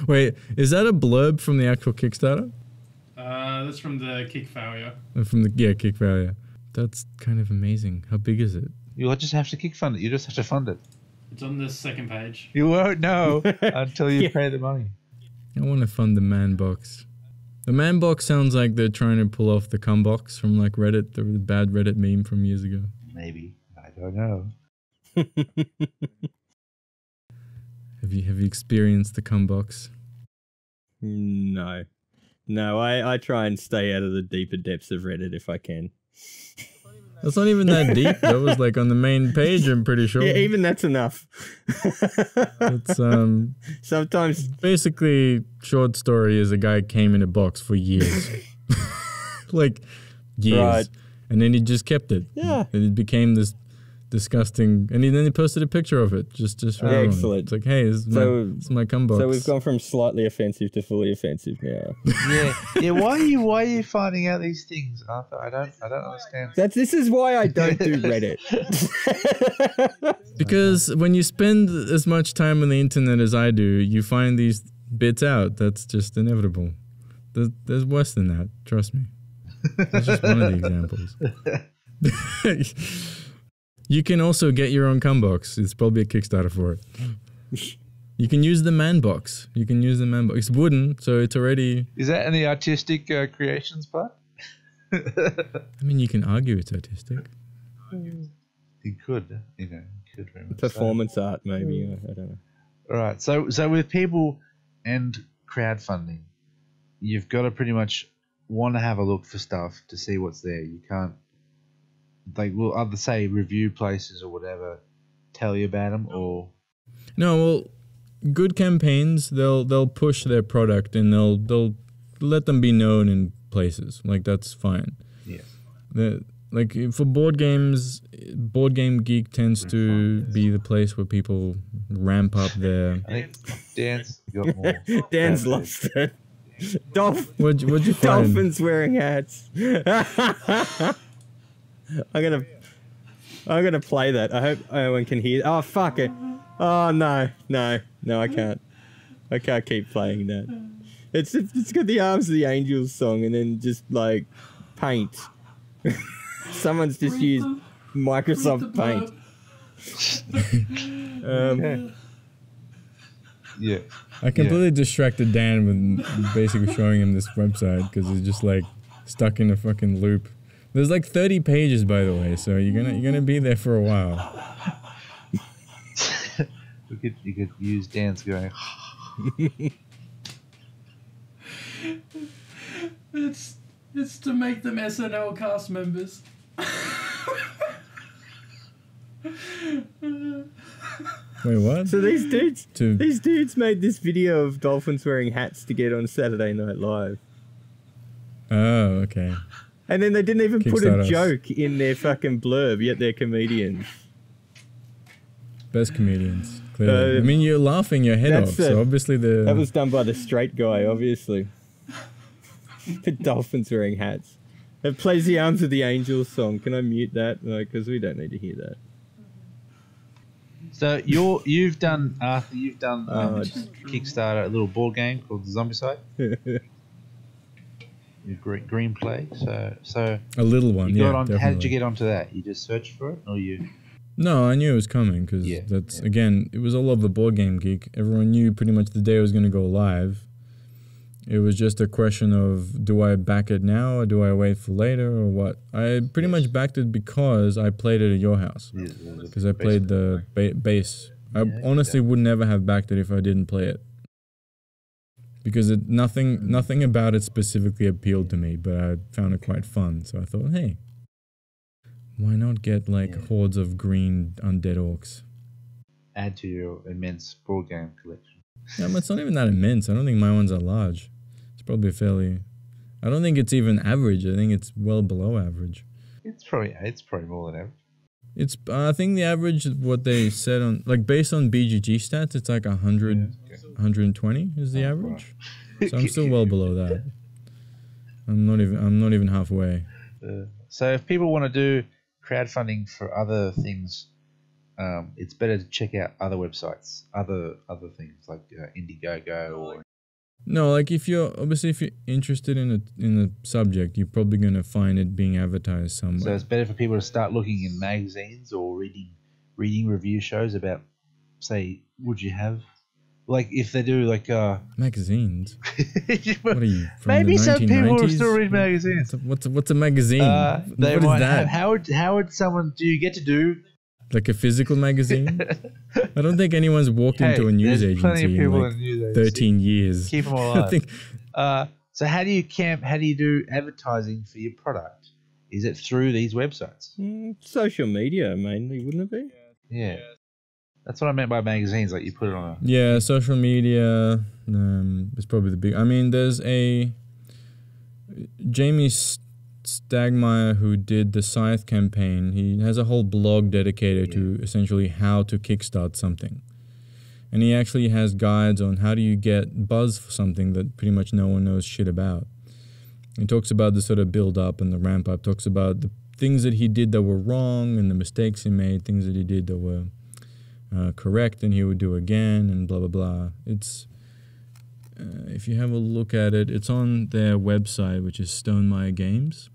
Wait, is that a blurb from the actual Kickstarter? That's from the Kickfails. From the Kickfails. That's kind of amazing. How big is it? You'll just have to kickfund it. You just have to fund it. It's on the second page. You won't know until you pay the money. I want to fund the man box. The man box sounds like they're trying to pull off the cum box from like Reddit, the bad Reddit meme from years ago. Maybe. I don't know. Have you experienced the cum box? No. No, I try and stay out of the deeper depths of Reddit if I can. That's not even that deep. That was like on the main page, I'm pretty sure. Yeah, even that's enough. It's sometimes basically short story is a guy came in a box for years. Like years. Right. And then he just kept it. Yeah. And it became this disgusting, and then he posted a picture of it just for everyone. Excellent. It's like, hey, this is my cum box. So we've gone from slightly offensive to fully offensive now. Yeah. Why are you finding out these things, Arthur? I don't understand. This is why I don't do Reddit. Because when you spend as much time on the internet as I do, you find these bits out. That's just inevitable. There's worse than that. Trust me. That's just one of the examples. You can also get your own cum box. It's probably a Kickstarter for it. You can use the man box. It's wooden, so it's already... Is that in the artistic creations part? I mean, you can argue it's artistic. You could, very much Performance art, maybe. I don't know. All right. So with people and crowdfunding, you've got to pretty much want to have a look for stuff to see what's there. You can't... Like, will other say review places or whatever tell you about them, or no? Well, good campaigns they'll push their product and they'll let them be known in places. Like that's fine. Yeah. Like for board games, Board Game Geek tends to be the place where people ramp up their. I think Dan's got more. Dan's lost it. What'd you find? Dolphins wearing hats. I'm gonna play that. I hope everyone can hear. Oh fuck it! Oh no, I can't. I can't keep playing that. It's got the Arms of the Angels song and then just like paint. Someone's just used Microsoft Paint. Yeah. I completely distracted Dan with basically showing him this website because it's just like stuck in a fucking loop. There's like 30 pages, by the way, so you're gonna be there for a while. You could use Dan's going. It's to make them SNL cast members. Wait, what? So these dudes made this video of dolphins wearing hats to get on Saturday Night Live. Oh, okay. And then they didn't even put a Kickstarter. joke in their fucking blurb, yet they're comedians. Best comedians, clearly. I mean, you're laughing your head off, so obviously that was done by the straight guy, obviously. The dolphins wearing hats. It plays the Arms of the Angels song. Can I mute that? Because we don't need to hear that. So you've done Arthur. You've done Kickstarter, a little board game called the Zombicide. Green play. So a little one. You got Yeah, on, definitely. how did you get onto that? You just searched for it, or you? No, I knew it was coming because again, it was all over Board Game Geek. Everyone knew pretty much the day it was going to go live. It was just a question of, do I back it now or do I wait for later or what? I pretty much backed it because I played it at your house. Because I played the base. I honestly would never have backed it if I didn't play it. Because nothing about it specifically appealed to me, but I found it quite fun. So I thought, hey, why not get like hordes of green undead orcs? Add to your immense board game collection. Yeah, but it's not even that immense. I don't think my ones are large. It's probably fairly... I don't think it's even average. I think it's well below average. It's probably more than average. It's I think the average, what they said on, like based on BGG stats, it's like 100, 120 is the average. So I'm still well below that. I'm not even halfway. So if people want to do crowdfunding for other things, it's better to check out other websites, other things like Indiegogo or. No, like if you're interested in a subject, you're probably gonna find it being advertised somewhere. So it's better for people to start looking in magazines or reading review shows about, say, would you have, like if they do like magazines. What are you? From Maybe the some 1990s? people will still read magazines. What's a magazine? They what might is that? How would someone? Do you get to do? Like a physical magazine? I don't think anyone's walked into a news agency in like 13 years. Keep them alive. So how do you do advertising for your product? Is it through these websites? Social media mainly, wouldn't it be? Yeah. That's what I meant by magazines. Like you put it on a. Yeah, social media is probably the big. I mean, there's a Jamie Stagmeyer who did the Scythe campaign. He has a whole blog dedicated to essentially how to kickstart something. And he actually has guides on how do you get buzz for something that pretty much no one knows shit about. He talks about the sort of build up and the ramp up, talks about the things that he did that were wrong and the mistakes he made, things that he did that were correct and he would do again and blah, blah, blah. It's... if you have a look at it, it's on their website, which is Stonemaier Games.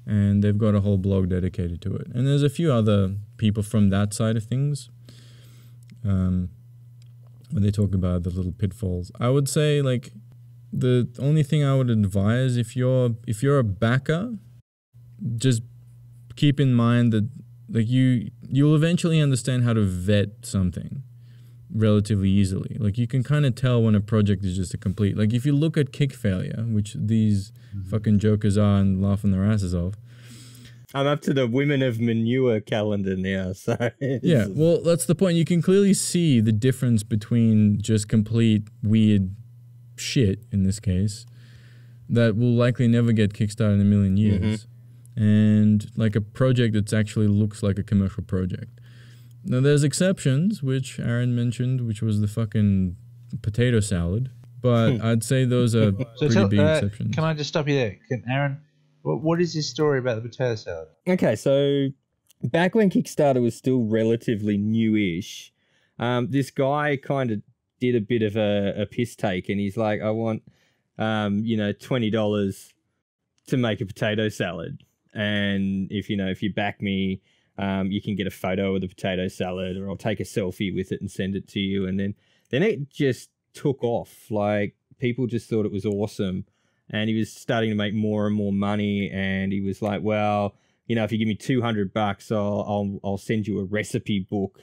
And they've got a whole blog dedicated to it. And there's a few other people from that side of things when they talk about the little pitfalls. I would say, like, the only thing I would advise if you're a backer, just keep in mind that like you'll eventually understand how to vet something relatively easily. Like you can kind of tell when a project is just a complete, like if you look at Kickfailure, which these fucking jokers are and laughing their asses off. I'm up to the Women of Manure calendar now, so yeah, well that's the point. You can clearly see the difference between just complete weird shit in this case that will likely never get kickstarted in a million years and like a project that actually looks like a commercial project. Now, there's exceptions, which Aaron mentioned, which was the fucking potato salad. But I'd say those are pretty big exceptions. Can I just stop you there? Aaron, what is this story about the potato salad? Okay, so back when Kickstarter was still relatively newish, this guy kind of did a bit of a piss take, and he's like, I want, $20 to make a potato salad. And if you back me... you can get a photo of the potato salad, or I'll take a selfie with it and send it to you. And then it just took off. Like people just thought it was awesome. and he was starting to make more and more money. And he was like, well, you know, if you give me $200, I'll send you a recipe book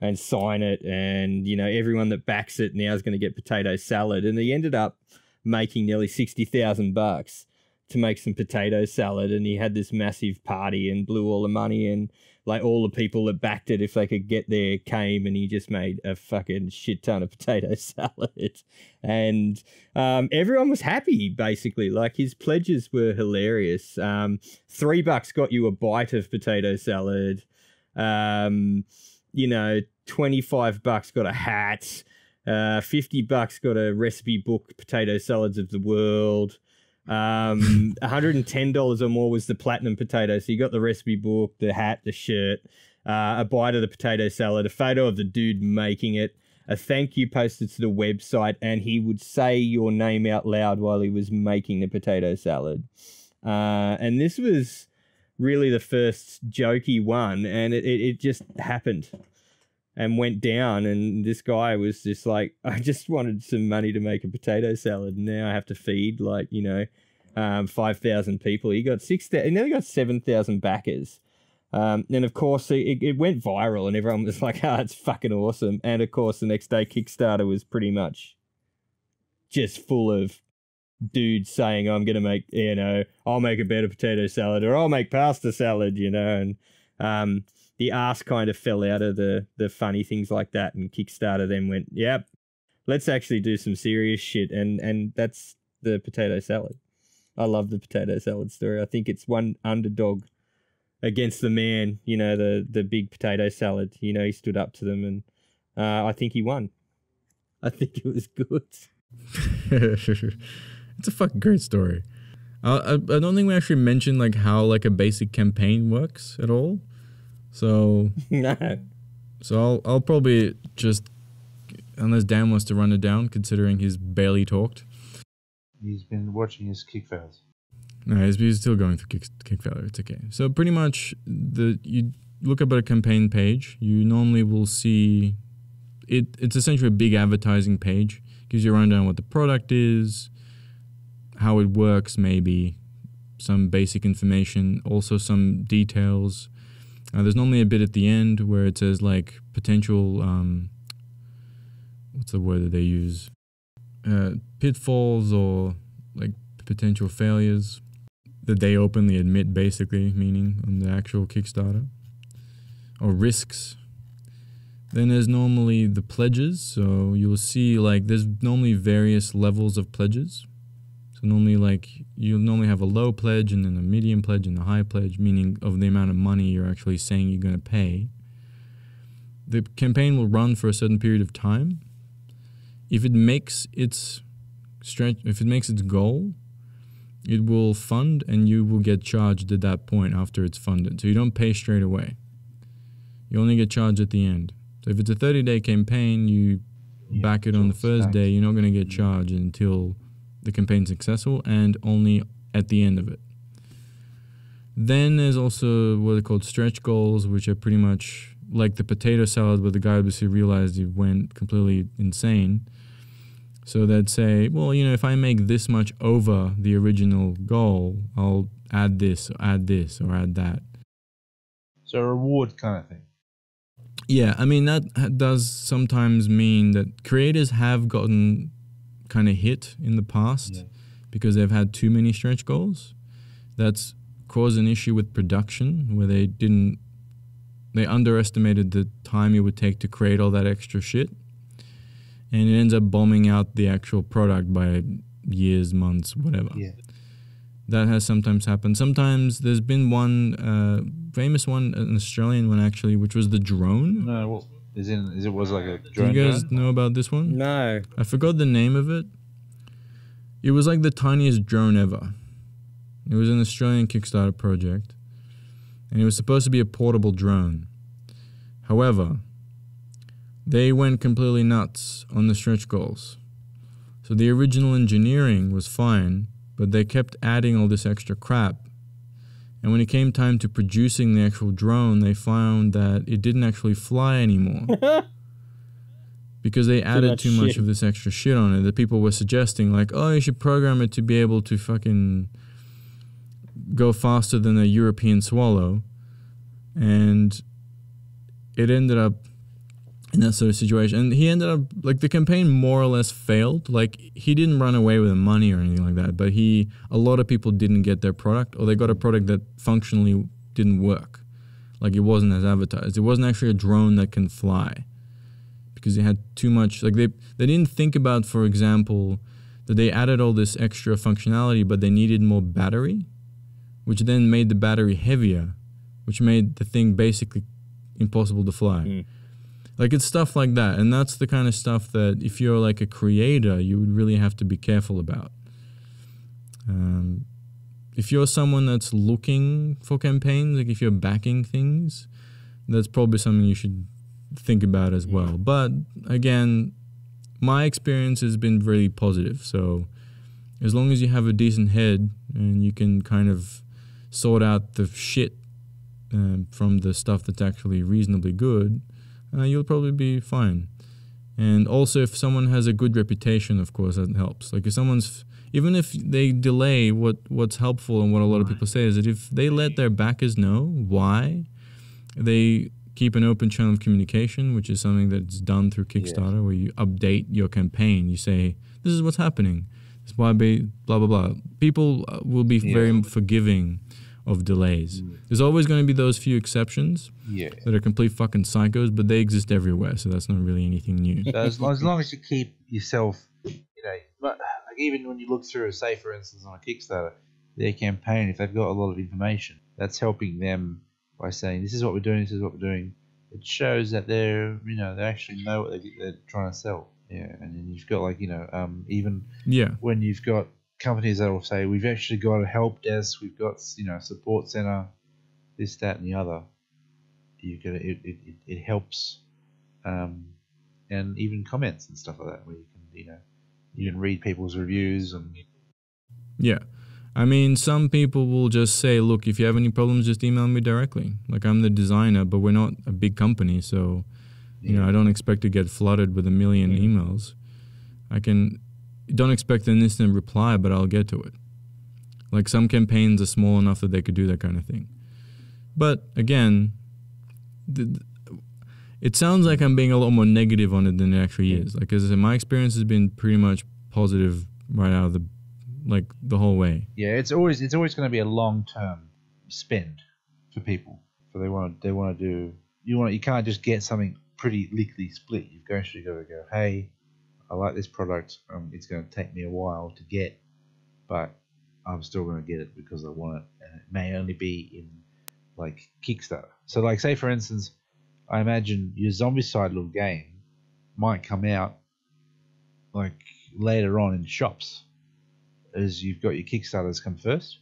and sign it. And, you know, everyone that backs it now is going to get potato salad. And he ended up making nearly $60,000 to make some potato salad. And he had this massive party and blew all the money, and like all the people that backed it, if they could get there, came, and he just made a fucking shit ton of potato salad. And everyone was happy, basically. Like, his pledges were hilarious. $3 got you a bite of potato salad. You know, $25 got a hat. $50 got a recipe book, Potato Salads of the World. $110 or more was the platinum potato. So you got the recipe book, the hat, the shirt, a bite of the potato salad, a photo of the dude making it, a thank you posted to the website, and he would say your name out loud while he was making the potato salad. And this was really the first jokey one, and it just happened and went down. And this guy was just like, I just wanted some money to make a potato salad, and now I have to feed, like, you know, 5,000 people. He got 6,000, he nearly got 7,000 backers. And of course it went viral, and everyone was like, oh, it's fucking awesome. And of course the next day Kickstarter was pretty much just full of dudes saying, I'm going to make, you know, I'll make a better potato salad, or I'll make pasta salad, you know. And the arse kind of fell out of the funny things like that, and Kickstarter then went, yep, let's actually do some serious shit. And that's the potato salad. I love the potato salad story. I think it's one underdog against the man, you know, the big potato salad. You know, he stood up to them, and I think he won. I think it was good. It's a fucking great story. I don't think we actually mentioned like how like a basic campaign works at all. So No. So I'll probably just, unless Dan wants to run it down, considering he's barely talked. He's been watching his Kickfails. No, he's still going through Kickfails. It's okay. So pretty much, you look up at a campaign page, you normally will see it's essentially a big advertising page. Gives you a rundown what the product is, how it works, maybe some basic information, also some details. There's normally a bit at the end where it says like potential, what's the word that they use? Pitfalls or like potential failures that they openly admit, basically, meaning on the actual Kickstarter, or risks. Then there's normally the pledges. So you'll see like there's normally various levels of pledges. So normally like you'll normally have a low pledge and then a medium pledge and a high pledge, meaning of the amount of money you're actually saying you're going to pay. The campaign will run for a certain period of time. If it makes its goal, it will fund, and you will get charged at that point after it's funded. So you don't pay straight away. You only get charged at the end. So if it's a 30-day campaign, you back it on the first day, you're not going to get charged until the campaign's successful, and only at the end of it. Then there's also what are called stretch goals, which are pretty much like the potato salad, where the guy obviously realized he went completely insane. So they'd say, well, you know, if I make this much over the original goal, I'll add this, or add that. So a reward kind of thing. Yeah, I mean, that does sometimes mean that creators have gotten kind of hit in the past because they've had too many stretch goals. That's caused an issue with production where they underestimated the time it would take to create all that extra shit. And it ends up bombing out the actual product by years, months, whatever. Yeah. That has sometimes happened. Sometimes there's been one famous one, an Australian one actually, which was the drone. No, well, it was like a drone. Do you guys know about this one? No. I forgot the name of it. It was like the tiniest drone ever. It was an Australian Kickstarter project. And it was supposed to be a portable drone. However, they went completely nuts on the stretch goals. So the original engineering was fine, but they kept adding all this extra crap. And when it came time to producing the actual drone, they found that it didn't actually fly anymore. because they added too much shit. of this extra shit on it that people were suggesting, like, oh, you should program it to be able to fucking go faster than a European swallow. And it ended up in that sort of situation. And he ended up, like, the campaign more or less failed. Like, he didn't run away with the money or anything like that, but a lot of people didn't get their product, or they got a product that functionally didn't work. Like, it wasn't as advertised. It wasn't actually a drone that can fly, because they had too much, like, they didn't think about, for example, that they added all this extra functionality, but they needed more battery, which then made the battery heavier, which made the thing basically impossible to fly. Like, it's stuff like that. And that's the kind of stuff that if you're like a creator, you would really have to be careful about. If you're someone that's looking for campaigns, like if you're backing things, that's probably something you should think about as well. But again, my experience has been really positive. So as long as you have a decent head and you can kind of sort out the shit from the stuff that's actually reasonably good, you'll probably be fine. And also, if someone has a good reputation, of course, that helps. Like, if someone's, even if they delay, what's helpful and what a lot of people say is that if they let their backers know why, they keep an open channel of communication, which is something that's done through Kickstarter, where you update your campaign. You say, this is what's happening. This is why, blah, blah, blah. People will be very forgiving of delays. There's always going to be those few exceptions that are complete fucking psychos, but they exist everywhere, so that's not really anything new. So as long as you keep yourself, like even when you look through, say for instance on a Kickstarter, their campaign, if they've got a lot of information, that's helping them by saying, this is what we're doing, this is what we're doing. It shows that they actually know what they're trying to sell. Yeah, and then you've got even when you've got companies that will say, we've actually got a help desk, we've got support center, this, that, and the other. It helps, and even comments and stuff like that, where you can read people's reviews and I mean, some people will just say, look, if you have any problems, just email me directly. Like, I'm the designer, but we're not a big company, so I don't expect to get flooded with a million emails. Don't expect an instant reply, but I'll get to it. Like, some campaigns are small enough that they could do that kind of thing. But again, it sounds like I'm being a lot more negative on it than it actually is. Like, as I said, my experience has been pretty much positive right out of the whole way. Yeah, it's always going to be a long-term spend for people. So they want to do. You can't just get something pretty lickety split. You've actually got to go, hey, I like this product. It's going to take me a while to get, but I'm still going to get it because I want it, and it may only be in like Kickstarter. So, like, say for instance, I imagine your Zombicide little game might come out like later on in shops, as you've got your Kickstarters come first.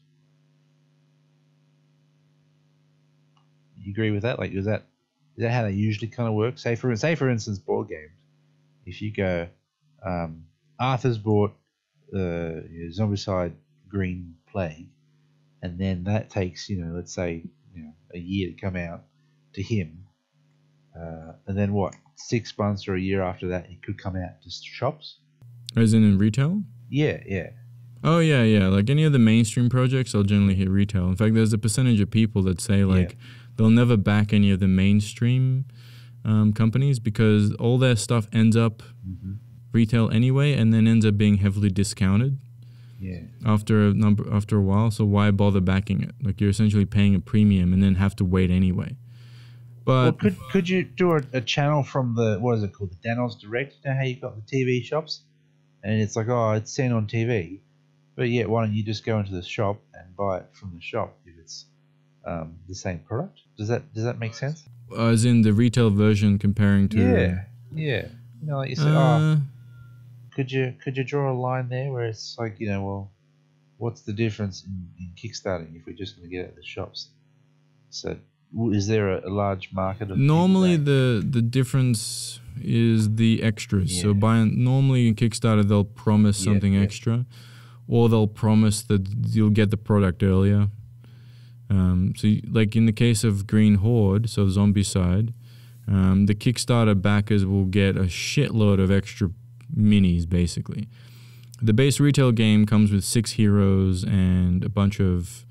You agree with that? Like, is that how they usually kind of work? Say for instance, board games. If you go, Arthur's bought Zombicide Green Plague, and then that takes let's say a year to come out to him, and then 6 months or a year after that, it could come out to shops. As in retail? Yeah. Oh yeah. Like any of the mainstream projects, I'll generally hit retail. In fact, there's a percentage of people that say they'll never back any of the mainstream companies because all their stuff ends up retail anyway, and then ends up being heavily discounted. Yeah. After a while, so why bother backing it? Like, you're essentially paying a premium and then have to wait anyway. But could you do a channel from the, what is it called, the Danos Direct? You know how you got the TV shops, and it's like, oh, it's seen on TV, but yeah, why don't you just go into the shop and buy it from the shop if it's the same product? Does that make sense? As in the retail version comparing to yeah. Like you say, could you draw a line there where it's like, well, what's the difference in kickstarting if we're just going to get it at the shops? So is there a large market of normally the difference is the extras. So normally in Kickstarter they'll promise something extra, or they'll promise that you'll get the product earlier. Like in the case of Green Horde, so Zombicide, The Kickstarter backers will get a shitload of extra minis, basically. The base retail game comes with 6 heroes and a bunch of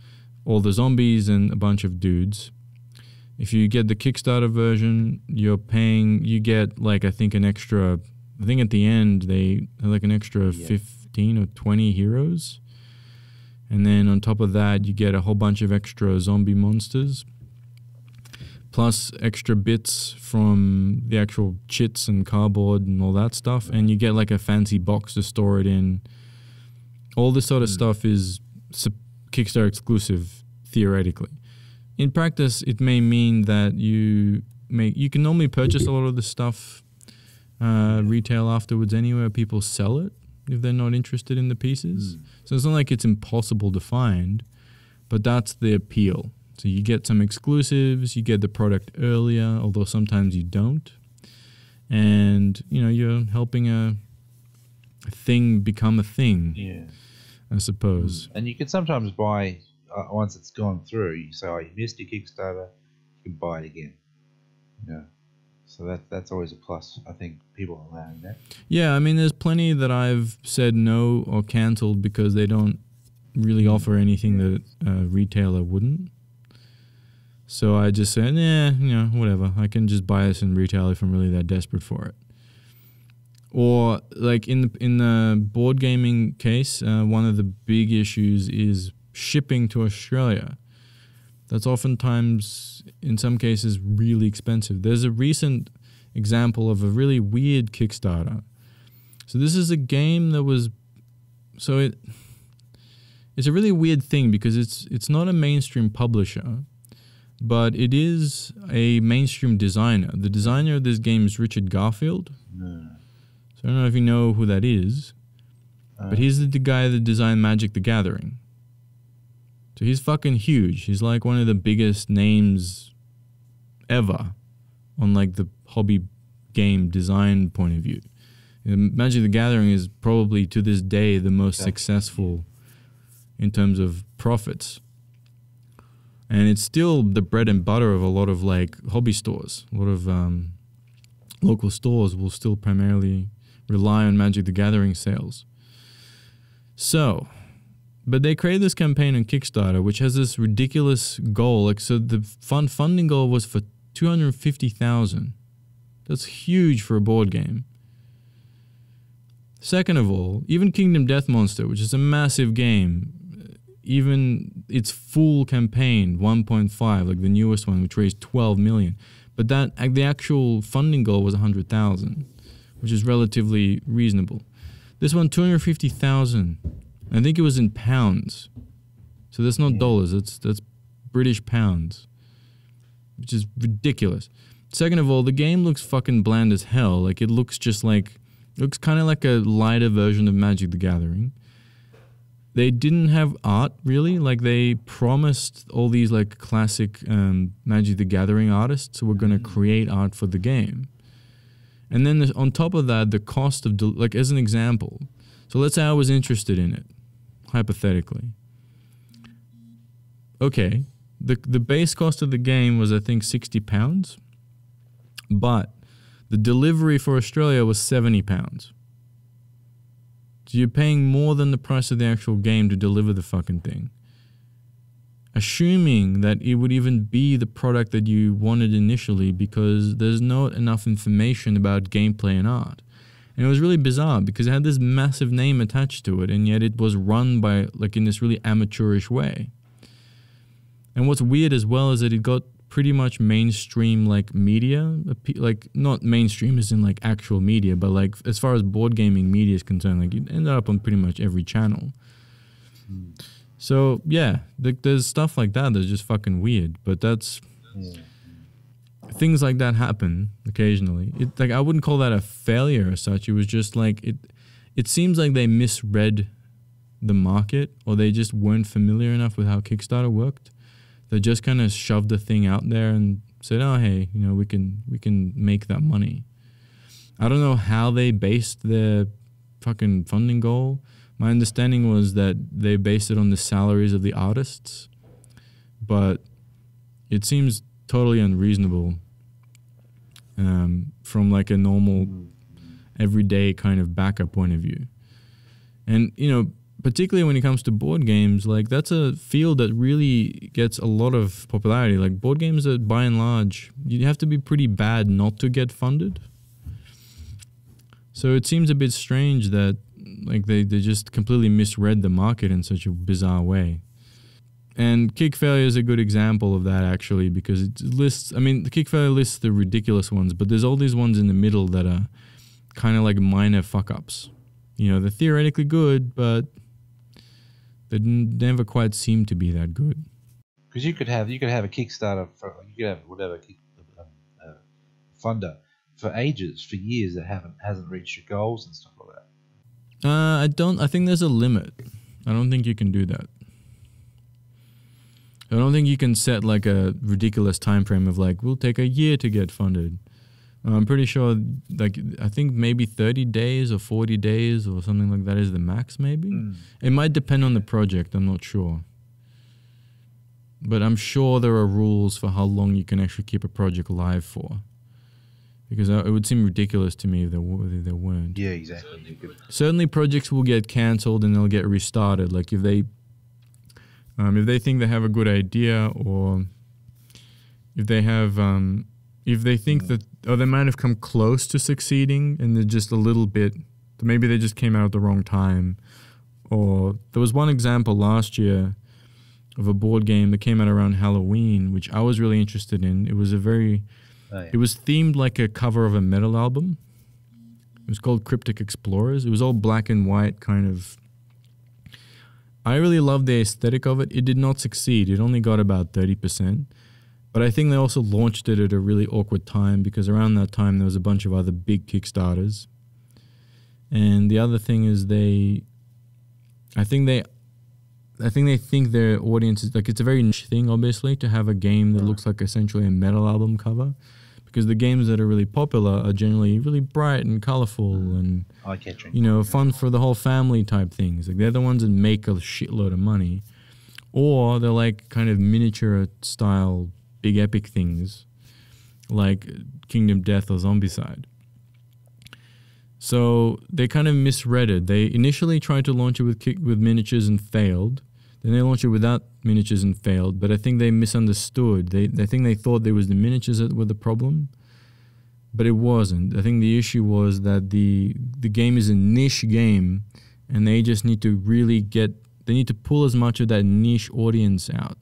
all the zombies and a bunch of dudes. If you get the Kickstarter version, you get like, I think at the end they have like an extra 15 or 20 heroes. And then on top of that, you get a whole bunch of extra zombie monsters, plus extra bits from the actual chits and cardboard and all that stuff. And you get like a fancy box to store it in. All this sort of stuff is Kickstarter exclusive, theoretically. In practice, it may mean that you can normally purchase a lot of the stuff retail afterwards anyway. People sell it if they're not interested in the pieces. So it's not like it's impossible to find, but that's the appeal. So you get some exclusives, you get the product earlier, although sometimes you don't. And, you're helping a thing become a thing, I suppose. And you can sometimes buy, once it's gone through, you say, you missed your Kickstarter, you can buy it again. So that's always a plus. I think people are allowing that. Yeah, I mean, there's plenty that I've said no or cancelled because they don't really offer anything that a retailer wouldn't. So I just said, whatever. I can just buy this in retail if I'm really that desperate for it. Or like in the board gaming case, one of the big issues is shipping to Australia. That's oftentimes, in some cases, really expensive. There's a recent example of a really weird Kickstarter. So this is a game that was... It's a really weird thing because it's not a mainstream publisher, but it is a mainstream designer. The designer of this game is Richard Garfield. So I don't know if you know who that is, but he's the guy that designed Magic the Gathering. So he's fucking huge. He's like one of the biggest names ever on like the hobby game design point of view. Magic the Gathering is probably to this day the most successful in terms of profits. And it's still the bread and butter of a lot of like hobby stores. A lot of local stores will still primarily rely on Magic the Gathering sales. So... But they created this campaign on Kickstarter, which has this ridiculous goal. So the funding goal was for $250,000. That's huge for a board game. Second of all, even Kingdom Death Monster, which is a massive game, even its full campaign, 1.5, like the newest one, which raised $12 million. But the actual funding goal was $100,000, which is relatively reasonable. This one, $250,000. I think it was in pounds. So that's not dollars, that's British pounds. Which is ridiculous. Second of all, the game looks fucking bland as hell. Like it looks kind of like a lighter version of Magic the Gathering. They didn't have art really. Like they promised all these like classic Magic the Gathering artists who were going to create art for the game. And then on top of that, the cost of like as an example. So let's say I was interested in it, hypothetically. Okay, the base cost of the game was I think £60, but the delivery for Australia was £70. So you're paying more than the price of the actual game to deliver the fucking thing. Assuming that it would even be the product that you wanted initially because there's not enough information about gameplay and art. And it was really bizarre because it had this massive name attached to it and yet it was run by like in this really amateurish way. And what's weird as well is that it got pretty much mainstream like media, like not mainstream as in like actual media, but like as far as board gaming media is concerned, like it ended up on pretty much every channel. So yeah, there's stuff like that that's just fucking weird, but that's... Things like that happen occasionally. Like I wouldn't call that a failure as such. It was just like it seems like they misread the market or they just weren't familiar enough with how Kickstarter worked. They just kind of shoved the thing out there and said, "Oh, hey, we can make that money." I don't know how they based their fucking funding goal. My understanding was that they based it on the salaries of the artists, but it seems totally unreasonable from like a normal, everyday kind of backup point of view. And, you know, particularly when it comes to board games, like that's a field that really gets a lot of popularity. Like board games are, by and large, you have to be pretty bad not to get funded. So it seems a bit strange that like they just completely misread the market in such a bizarre way. And Kickfails is a good example of that, actually, because it lists, I mean, the Kickfails lists the ridiculous ones, but there's all these ones in the middle that are kind of like minor fuck-ups. You know, they're theoretically good, but they never quite seem to be that good. Because you could have a Kickstarter for, you could have whatever funder for ages, for years that hasn't reached your goals and stuff like that. I think there's a limit. I don't think you can do that. I don't think you can set like a ridiculous time frame of like, we'll take a year to get funded. I'm pretty sure, like, I think maybe 30 days or 40 days or something like that is the max, maybe. It might depend on the project, I'm not sure. But I'm sure there are rules for how long you can actually keep a project live for. Because it would seem ridiculous to me if there weren't. Yeah, exactly. Certainly projects will get cancelled and they'll get restarted. Like if they think they have a good idea, or if they have, if they think that, or they might have come close to succeeding and they're just a little bit, maybe they just came out at the wrong time. Or there was one example last year of a board game that came out around Halloween, which I was really interested in. It was it was themed like a cover of a metal album. It was called Cryptic Explorers. It was all black and white kind of. I really loved the aesthetic of it. It did not succeed. It only got about 30%. But I think they also launched it at a really awkward time, because around that time there was a bunch of other big Kickstarters. And the other thing is I think they think their audience is like, it's a very niche thing, obviously, to have a game that looks like essentially a metal album cover, because the games that are really popular are generally really bright and colorful and, you know, fun for the whole family type things. Like they're the ones that make a shitload of money, or they're like kind of miniature style big epic things like Kingdom Death or Zombicide. So they kind of misread it. They initially tried to launch it with miniatures and failed. Then they launched it without miniatures and failed. But I think they misunderstood. I think they thought there was the miniatures that were the problem, but it wasn't. I think the issue was that the game is a niche game, and they just need to really they need to pull as much of that niche audience out.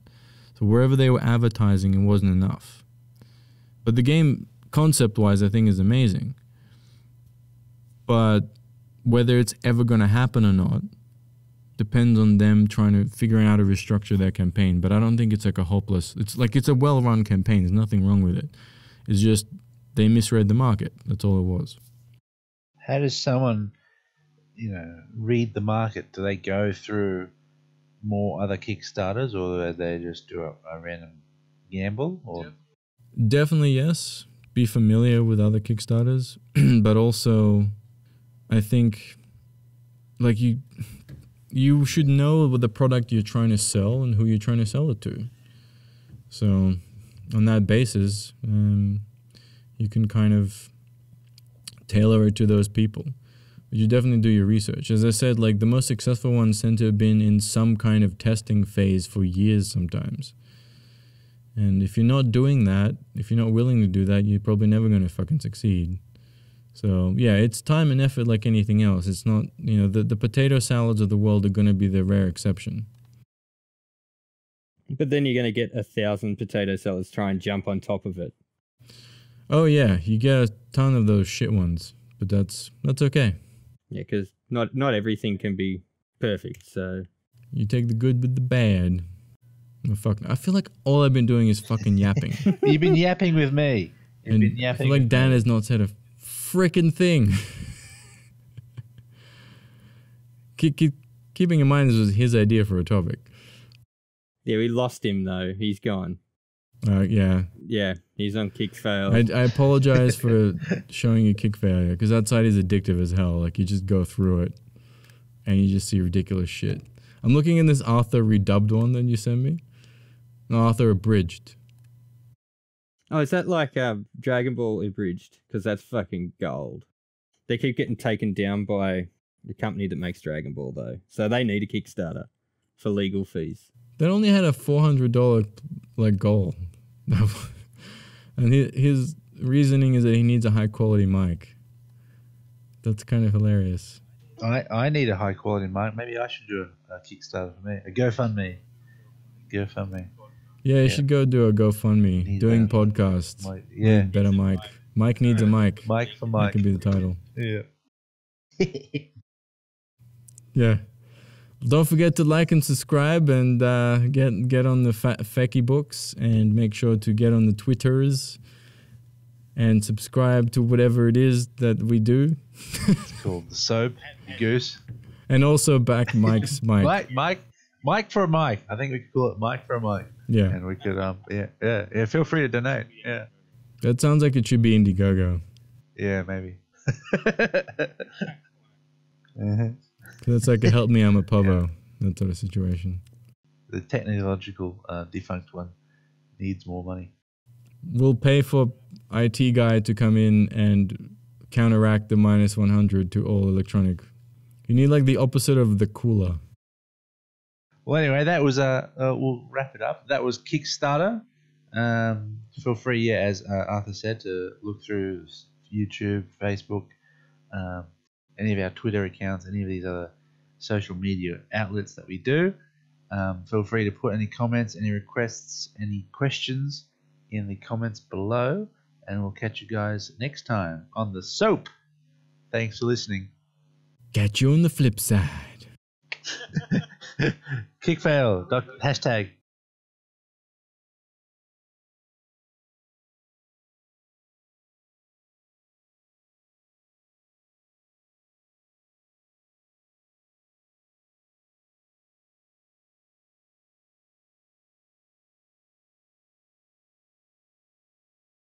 So wherever they were advertising, it wasn't enough. But the game, concept-wise, I think is amazing. But whether it's ever going to happen or not depends on them trying to figure out how to restructure their campaign. But I don't think it's like a hopeless. It's like it's a well-run campaign. There's nothing wrong with it. It's just they misread the market. That's all it was. How does someone, read the market? Do they go through more other Kickstarters, or do they just do a random gamble? Or Definitely yes. Be familiar with other Kickstarters, but also I think like you should know what the product you're trying to sell and who you're trying to sell it to. So on that basis, you can kind of tailor it to those people. But you definitely do your research. As I said, like the most successful ones tend to have been in some kind of testing phase for years sometimes. And if you're not doing that, if you're not willing to do that, you're probably never going to fucking succeed. So, yeah, it's time and effort like anything else. It's not, the potato salads of the world are going to be the rare exception. But then you're going to get 1,000 potato salads try and jump on top of it. Oh, yeah, you get a ton of those shit ones, but that's okay. Yeah, because not everything can be perfect, so... You take the good with the bad. I feel like all I've been doing is fucking yapping. You've been yapping with me. I feel like Dan has not said a frickin' thing. Keeping in mind this was his idea for a topic. Yeah, we lost him though. He's gone. Yeah. Yeah, he's on Kickfails. I apologize for showing you Kickfails, because that site is addictive as hell. Like you just go through it and you just see ridiculous shit. I'm looking in this Arthur redubbed one that you sent me. No, Arthur abridged. Oh, is that like Dragon Ball Abridged? Because that's fucking gold. They keep getting taken down by the company that makes Dragon Ball, though. So they need a Kickstarter for legal fees. That only had a $400 like goal. And his reasoning is that he needs a high quality mic. That's kind of hilarious. I need a high quality mic. Maybe I should do a Kickstarter for me. A GoFundMe. Yeah, you should go do a GoFundMe. Need Doing a podcasts. mic. Yeah. Better mic. Mike needs a mic. Mic for That Mike. could be the title. Yeah. Yeah. Don't forget to like and subscribe and get on the Fecky books and make sure to get on the Twitters and subscribe to whatever it is that we do. It's called the S.O.A.P. Goose. And also back Mike's mic. Mike for a mic. I think we could call it Mike for a mic. Yeah. And we could yeah. Feel free to donate. Yeah. That sounds like it should be Indiegogo. Yeah, maybe. That's like a help me, I'm a povo. That sort of situation. The technological defunct one needs more money. We'll pay for IT guy to come in and counteract the minus 100 to all electronic. You need like the opposite of the cooler. Well, anyway, that was we'll wrap it up. That was Kickstarter. Feel free, as Arthur said, to look through YouTube, Facebook, any of our Twitter accounts, any of these other social media outlets that we do. Feel free to put any comments, any requests, any questions in the comments below, and we'll catch you guys next time on the S.O.A.P. Thanks for listening. Catch you on the flip side. Kickfail. Hashtag